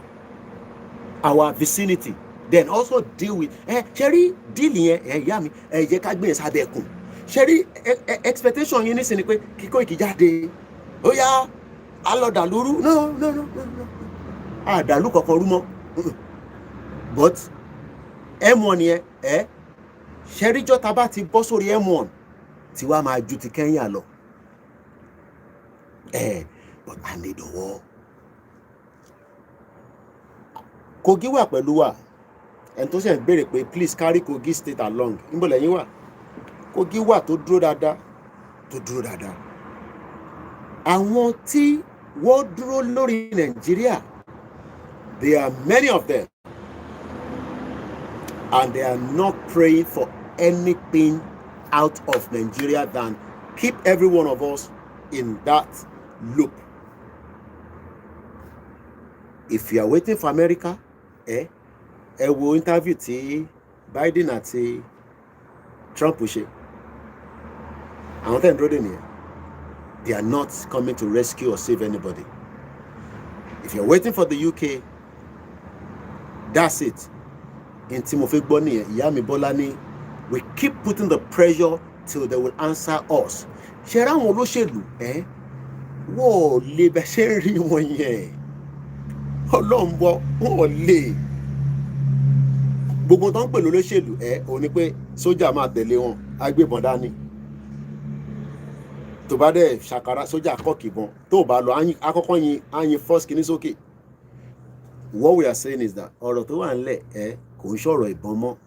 Speaker 5: our vicinity then also deal with ṣe rí díìlì yẹn ẹ̀yà mi jẹ́ ká gbé yẹn sábẹ́ ẹ̀kún ṣe rí expectation yín nísìnyí pé kí Koiki jáde ó yá alọ́dàlúrú no àdàlú kankan rú mọ́ but M1 yẹn ṣe rí jọ́ta bá ti bọ́ sórí M1 tí wàá máa ju ti Kenya lọ but a ní ìdánwò Kogi wà pẹ̀lú wa ẹni tó ṣe ń béèrè pé please carry Kogi state along níbo lẹ́yìn wà Kogi wà tó dúró dáadáa àwọn tí wọ́n dúró lórí Nàìjíríà there are many of them and they are not praying for anything out of Nigeria than keep every one of us in that loop. If you are waiting for America ẹ wo interview tí Biden àti Trump ṣe àwọn tẹ̀ ń dúró dè nìyẹn they are not coming to rescue or save anybody. If you are waiting for the UK that's it. In tí mo fẹ́ gbọ́ nìyẹn ìyá mi Bọ́lá ní we keep putting the pressure till they will answer us. ṣe ra àwọn olóṣèlú wọ́n ò lè bẹ́ ṣe ń rí wọn yẹn ọlọ́mbọ wọn ò lè gbogbo tó ń pè lólóṣèlú òun ni pé sójà máa tẹ̀lé wọn agbébọn dání tó bá dẹ̀ ṣàkàrà sójà kọ́kìbọn tó bá lọ akọ́kọ́ yin first kìíní sókè. What we are saying is that ọ̀rọ̀ tó wà nílẹ̀ kò ń ṣọ̀rọ̀ ìbọn mọ́.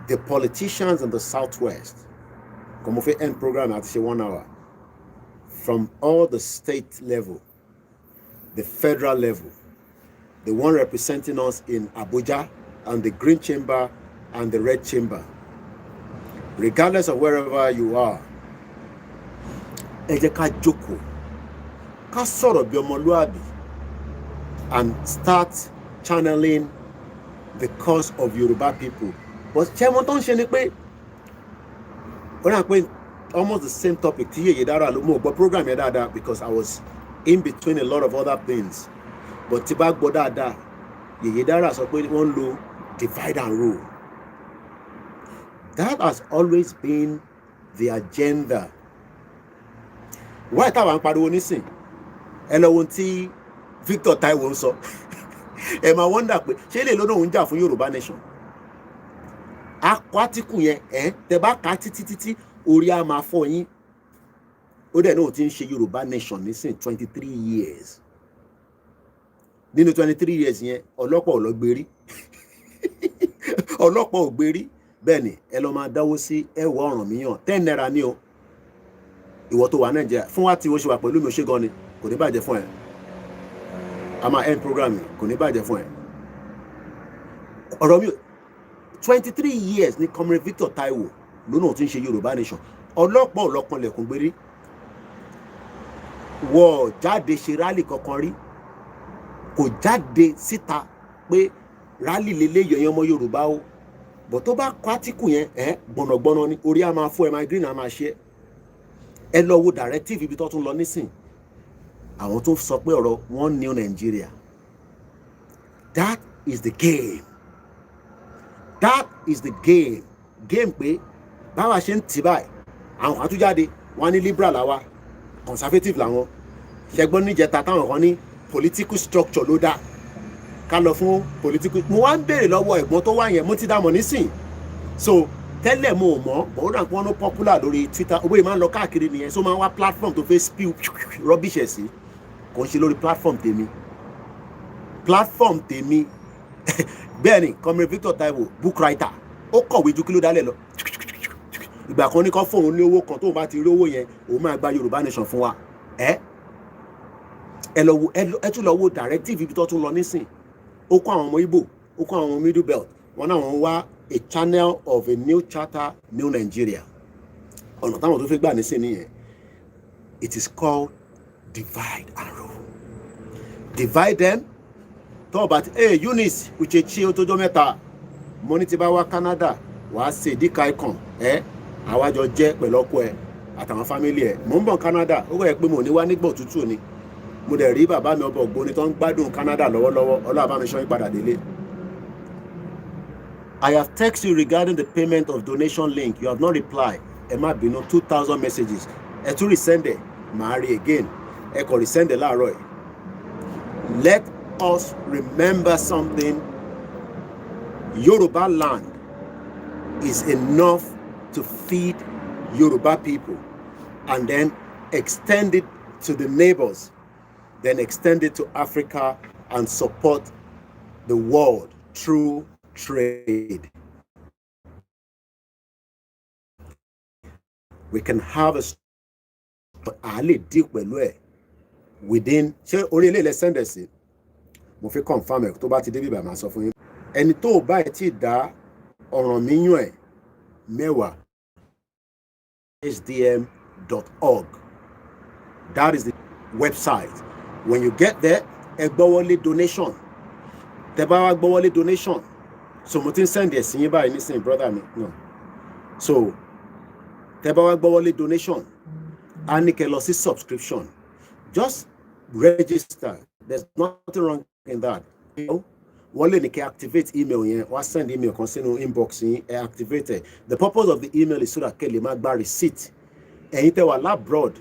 Speaker 5: The politicians in the southwest kò mo fẹ́ end program àti ṣe 1 hour from all the state level the federal level the one representing us in Abuja and the green chamber and the red chamber regardless of wherever you are ẹ jẹ́ ká jókòó ká sọ̀rọ̀ bí ọmọlúàbí and start channeling the cause of Yoruba people. But ṣé wọ́n tó ń ṣe ni pé ó rà pé almost the same topic tí Yèyé Dára ló mú ọgbọ́ program yẹn dáadáa because I was in between a lot of other things. But tí bá gbọ́ dáadáa Yèyé Dára sọ pé wọ́n lo divide and rule. That has always been the agenda why táwa ń pariwo nísìn ẹ lọ ohun tí Victor Taiwo ń sọ ẹ máa wonder pé ṣé lè lọ́nà òun jà fún Yorùbá nation akọ átíkù yẹn tẹ bá kà á títí orí á máa fọ́ yín ó dẹ̀ náà ti ń ṣe Yorùbá nation nísìn 23 years nínú 23 years yẹn ọlọ́pàá ò lọ gbérí ọlọ́pàá ò gbérí bẹ́ẹ̀ ni ẹ lọ máa dáwó sí ẹ̀wọ̀ Ọ̀rànmíyàn 10 naira ní o ìwọ tó wà Nàìjíríà fún wa tí o ṣe wà pẹ̀lú mi ò ṣe gan ni kò ní bàjẹ́ fún ẹ a máa end program kò ní bàjẹ́ fún ẹ ọ̀rọ̀ mi 23 years ni Comrade Victor Taiwo lónà tí ń ṣe Yorùbá nation ọlọ́pàá ò lọ kanlẹ̀kùn gbérí wọ́n jáde ṣe rálì kankan rí kò jáde síta pé rálì lélẹ́yìn ẹ̀yàn ọmọ Yorùbá o bọ̀ tó bá kọ átíkù yẹn gbọ̀nàgbọ̀nà ni orí á máa fọ́ ẹ máa green á máa ṣe ẹ lọ wo directive ibi tó tún lọ nísìn àwọn tó sọ pé ọ̀rọ̀ one new Nigeria that is the game game pé báwa ṣe ń tì báyìí àwọn kan tún jáde wọn ní liberal làwa conservative làwọn ṣẹgbọ́n níjẹta táwọn kan ní political structure ló dá ká lọ fún political mo wá ń béèrè lọ́wọ́ ẹ̀gbọ́n tó wá yẹn mo ti dá mọ̀ nísìn so tẹ́lẹ̀ mo ò mọ̀ bọ̀ ó dà pé wọ́n ló popular lórí Twitter owó yìí máa ń lọ káàkiri nìyẹn so máa ń wá platform tó fẹ́ spew rubbish ẹ̀ sí kò ń ṣe lórí platform tèmi bẹ́ẹ̀ ni Comrade Victor Taiwo book writer ó kọ̀wé ju kí ló dálẹ̀ lọ ìgbà kan ní kọ́ fóun ní owó kan tóun bá ti rí owó yẹn òun máa gba Yorùbá nation fún wa ẹ tún lọ wo directive ibi tó tún lọ nísìn ó kó àwọn ọmọ Igbo ó kó àwọn ọmọ Middle Belt wọn náà wọn wá a channel of a new charter new Nigeria ọ̀nà táwọn tó fẹ́ gbà nísìn nìyẹn it is called divide and rule divide them tó bá ti Eunice Uchechi ó tójọ́ mẹ́ta mo ní ti bá wá Canada wàá ṣe díkà ikàn àwájọ jẹ́ pẹ̀lú ọkọ ẹ àtàwọn fámílì ẹ mò ń bọ̀ Canada ó wẹ̀ pé mo ní wá nígbà òtútù ni mo dẹ̀ rí bàbá mi ọba ògbóni tó ń gbádùn Canada lọ́wọ́lọ́wọ́ ọlọ́àbá mi ṣọ́yìn padà délé. I have texted you regarding the payment of donation link you have not replied ẹ má bínú 2000 messages ẹ tún resend ẹ màá rí again ẹ kò resend ẹ láàárọ̀ ẹ. Let us remember something. Yoruba land is enough to feed Yoruba people and then extend it to the neighbors, then extend it to Africa and support the world through trade. We can have a deal within mo fi confirm ẹ tó bá ti débi bá máa sọ fún yín ẹni tó bá ẹ ti dá Ọ̀rànmíyàn ẹ mẹ́wàá sdm.org that is the website when you get there ẹ gbọ́wọ́lé donation tẹ́ bá wá gbọ́wọ́lé donation so mo ti ń send ẹ sí yín báyìí nísìnyí brother mi no so tẹ́ bá wá gbọ́wọ́lé donation a ní kẹ́ lọ sí subscription just register there's nothing wrong in that. Wọ́n lè ní kí activate email yẹn wá send email kan sínú inbox yín ẹ activate it. The purpose of the email is so that kẹ́ lè máa gba receipt. Ẹ̀yin tẹ́ wà labroad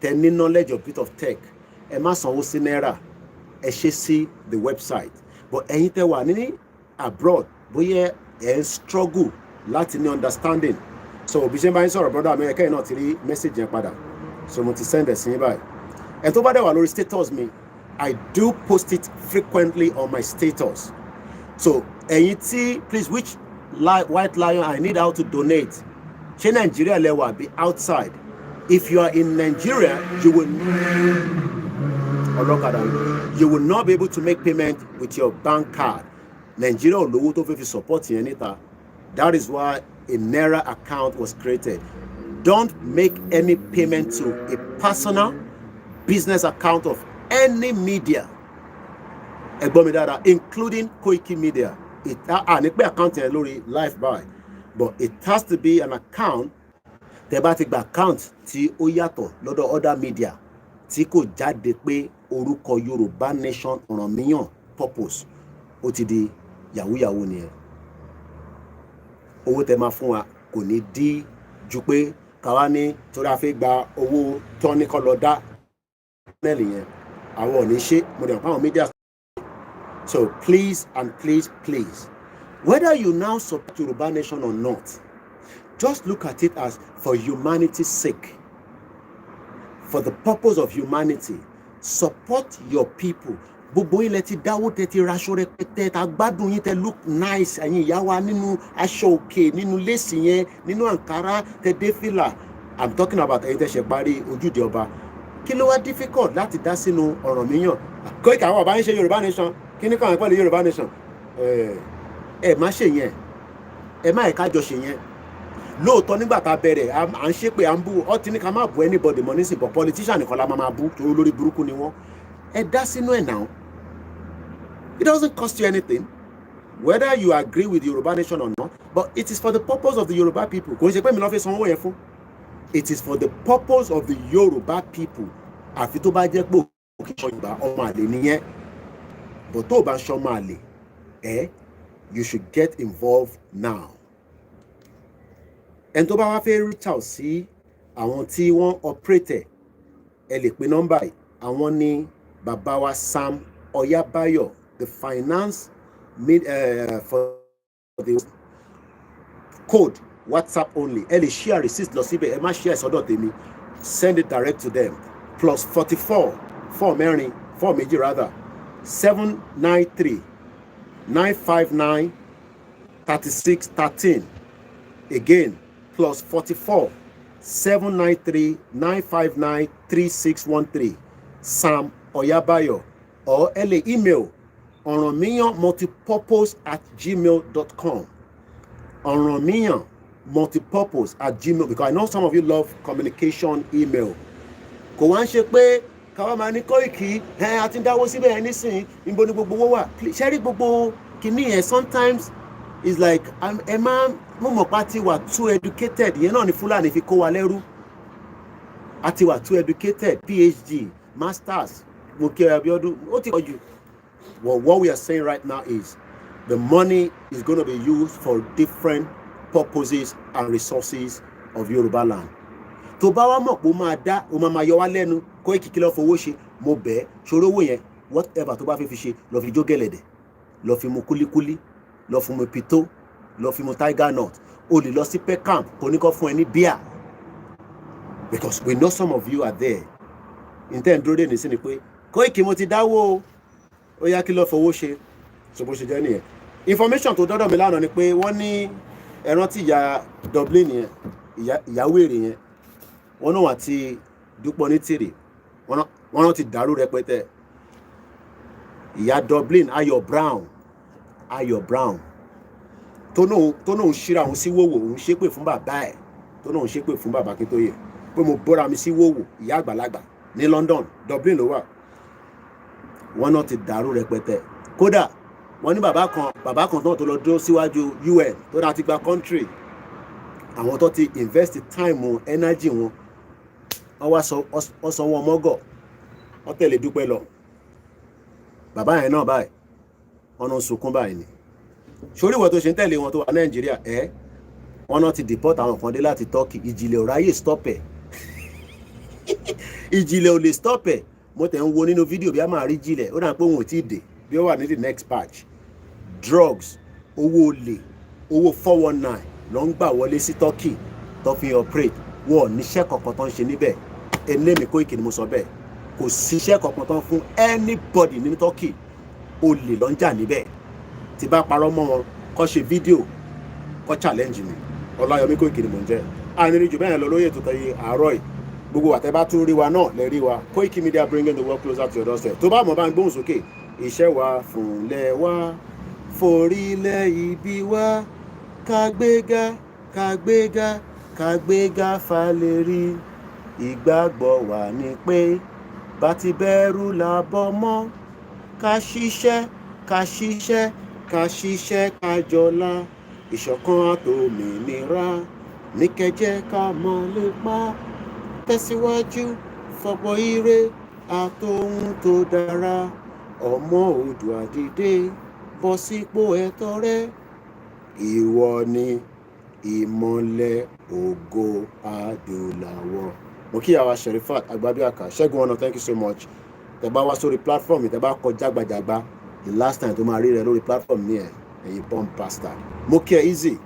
Speaker 5: tẹ́ ní knowledge of bit of tech ẹ má sanwó sí náírà ẹ ṣe sí the website. But ẹ̀yin tẹ́ wà ní abroad bóyá ẹ ń struggle láti ní understanding. So bí ṣe bá ń sọ̀rọ̀ brother America yìí náà ti rí message yẹn padà. So mo ti send ẹ̀ sí yín báyìí. Ẹ tó bá dẹ̀ wà lórí status mi. I do post it frequently on my status. So, please, which white lion I need how to donate? Ṣé Nigeria lẹ́wà be outside. If you are in Nigeria, you will not be able to make payment with your bank card. Nigeria olówó tó fẹ́ fi support yẹn níta. That is why a Naira account was created. Don't make any payment to a personal business account of any media, including Koikimedia. Account live by, but it has to be an account. Account tí ó yàtọ̀ lọ́dọ̀ other media tí kò jáde pé orúkọ Yorùbá nation Ọ̀rànmíyàn purpose ó ti di yahoo nìyẹn. Owó tẹ́ máa fún wa kò ní dí ju pé káwa ní torí a fẹ́ gba owó tán ní kọ́ lọ dá channel yẹn àwọn ò ní ṣe mo dẹ̀ pa àwọn media. So please and please, whether you now support Yoruba Nation or not, just look at it as for humanity's sake, for the purpose of humanity. Support your people. Gbogbo ilẹ̀ ti dáwó tẹ ti raṣọ rẹpẹtẹ ta gbádùn yín tẹ look nice ẹ̀yin ìyá wa nínú aṣọ òkè nínú léèsì yẹn nínú àǹkárá tẹ dé fìlà. I'm talking about ẹ̀yin tẹ ṣe parí ojúde ọba. Kí ló wá difficult láti dá sínú Ọ̀rànmíyàn? Koiki àwọn ọba ń ṣe Yorùbá Nation. Kí ni káwọn pẹ̀lú Yorùbá Nation? Ẹ má ṣe yẹn. Ẹ má ẹ̀ka jọ ṣe yẹn. Lóòótọ́ nígbà tá a bẹ̀rẹ̀ à ń ṣe pé à ń bú ọtí ní ká má bú anybody mọ́ nísìnyí but politician nìkan la máa bú torí olórí burúkú ni wọ́n. Ẹ dá sínú ẹ̀ náà. It doesn't cost you anything, whether you agree with the Yoruba Nation or not, but it is for the purpose of the Yoruba people. Kò ń ṣe pé mi lọ́ fi sanwó yẹn fún. It is for the purpose of the Yoruba people. Àfi tó bá jẹ́ pé òkè Yorùbá ọmọ àlè nìyẹn. But tó o bá ń ṣọmọ àlè, you should get involved now. Ẹni tó bá wá fẹ́ reach out sí àwọn tí wọ́n operate ẹ lè pe nọ́mbà yìí. Àwọn ní bàbá wa Sam Oyabayo, the finance for the code WhatsApp only. Ẹ lè share receipt lọ síbẹ̀, ẹ má share sọ́dọ̀ tèmi. Send it direct to them. Plus 44 4 méjì rather 793 959 3613. Again, plus 44 793 959 3613. Sam Oyabayo. Or LA email oranmiyanmultipurpose@gmail.com. oranmiyanmultipurpose@gmail, because I know some of you love communication email. Kò wá ń ṣe pé káwá máa ní Koiki àti dáwó síbẹ̀ ẹ nísìnyí níbo ni gbogbo owó wà. Ṣẹ́rí gbogbo kìíní yẹn sometimes is like ẹ máa mú mọ̀ pa ti wà too educated. Ìyẹn náà ni Fúlàní fi kó wa lẹ́rú. A ti wà too educated, PhD, masters. Well, what we are saying right now is the money is going to be used for different purposes and resources of Yoruba land. Tó bá wá mọ̀ pé ó máa dá, ó máa yọ wá lẹ́nu, Koiki kí ló fowó ṣe, mo bẹ̀ ẹ́, ṣòro owó yẹn, whatever tó bá fẹ́ fi ṣe, lọ fi jó gẹ̀lẹ̀dẹ̀, lọ fi mu kúlíkúlí, lọ fi mu pito, lọ fi mu tiger nut, o lè lọ sí peckham, kò ní kó fún ẹ ní beer. Because we know some of you are there. Intent dúró dé ní sí ni pé, Koiki mo ti dáwó ó yá kí ló fowó ṣe. So bó ṣe jẹ́ nìyẹn. Information tó dọ́dọ̀ mi lánàá ni pé wọ́n ní ẹran tí ìyá Dublin yẹn, ìyá wèrè yẹn, wọ́n náà wà tí Dúpọ̀ ní tìrì, wọ́n náà ti dàrú rẹpẹtẹ. Ìyá Dublin Ayọ̀ Brown tó náà ń ṣíra òun sí wòwò, òun ṣépè fún bàbá ẹ̀, tó náà ń ṣépè fún bàbá Akíntóyè pé mo bọ́ra mi sí wòwò, ìyá àgbàlagbà ní London, Dublin ló wà. Wọ́n náà ti dàrú rẹpẹtẹ. Kódà wọ́n ní bàbá kan náà tó lọ dúró síwájú UN tó náà ti gba country, àwọn tó ti invest time energy wọn, wọ́n wá sọ wọn mọ́gọ̀, wọ́n tẹ̀lé Dúpẹ́ lọ. Bàbá yẹn náà báyìí wọ́n náà sunkún báyìí ni. Sórí ìwọ tó ṣe ń tẹ̀lé wọn tó wà Nàìjíríà wọ́n náà ti deport àwọn kan dé láti Turkey. Ìjìnlẹ̀ ò ráyè stop ẹ̀. Ìjìnlẹ̀ ò lè stop ẹ̀. Mo tẹ̀ ń wo nínú fídíò bí a máa rí Jìnlẹ̀, ó dà pé òun ò tí ì dé bí ó wà ní the next batch. Drugs, owó olè, owó 419 ló ń gbà wọlé sí Turkey tó fi operate. Wọ́n níṣẹ́ kankan tó ń ṣe níbẹ̀. Èmi Koiki ni mo sọ bẹ́ẹ̀. Kò síṣẹ́ kankan tó ń fún anybody ní Turkey. Olè ló ń jà níbẹ̀. Tí bá parọ́ mọ́ wọn kó ṣe fídíò kó challenge mi. Ọláyọmí Koiki ni mò ń jẹ́. Àníní jù bẹ́ẹ̀ lọ lóye tó tẹ̀yẹ àárọ̀ yìí. Gbogbo wa tẹ́ bá tún rí wa náà lè rí wa. Koikimedia bringing the world closer to your doorstep. Tó bá mọ̀ bá ń gbóhùn sókè. Iṣẹ́ wa fúnlẹ̀ wa, forílẹ̀ ibi wa, kàgbéga falérí. Ìgbàgbọ́ wa ni pé bá ti bẹ̀rù là bọ́ mọ́. Ká ṣiṣẹ́ ká jọlá. Ìṣọ̀kan àtòmìnira ní kẹjẹ́ ká mọ̀ lè pa. Tẹ̀síwájú fọ̀pọ̀ ire àtòhun tó dára. Ọmọ Oòduà dìde bọ́ sípò ẹ̀tọ́ rẹ. Ìwọ ni ìmọ́lẹ̀ ògo adúláwọ̀. Mo kí àwa Sherifat Agbabiaka, Ṣẹ́gun Ọ̀nà, thank you so much. Tẹ́ bá wá sórí platform mi, tẹ́ bá kọjá gbajàgba, the last time tó máa rí rẹ lórí platform ní ẹ̀, ẹ̀yin bomb pastor. Mo kí ẹ easy,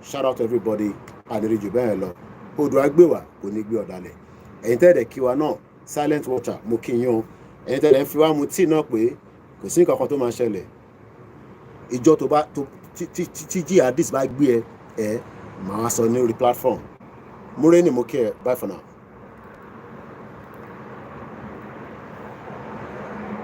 Speaker 5: shout out to everybody, àdìrí jù bẹ́ẹ̀ lọ. Odò agbéwà kò ní gbé ọ̀dàlẹ̀. Ẹ̀yin tẹ́ẹ̀dẹ̀ kí wa náà, silent watcher, mo kí yín o. Ẹ̀yin tẹ́ẹ̀dẹ̀ ń fi wá mu tíì náà pé kò sí nǹkan kan tó máa ṣẹlẹ̀. Ìjọ tó bá tí jihadist bá gbé ẹ màá sọ ní orí platform. Múrẹ́ni mo kí ẹ, bye for now.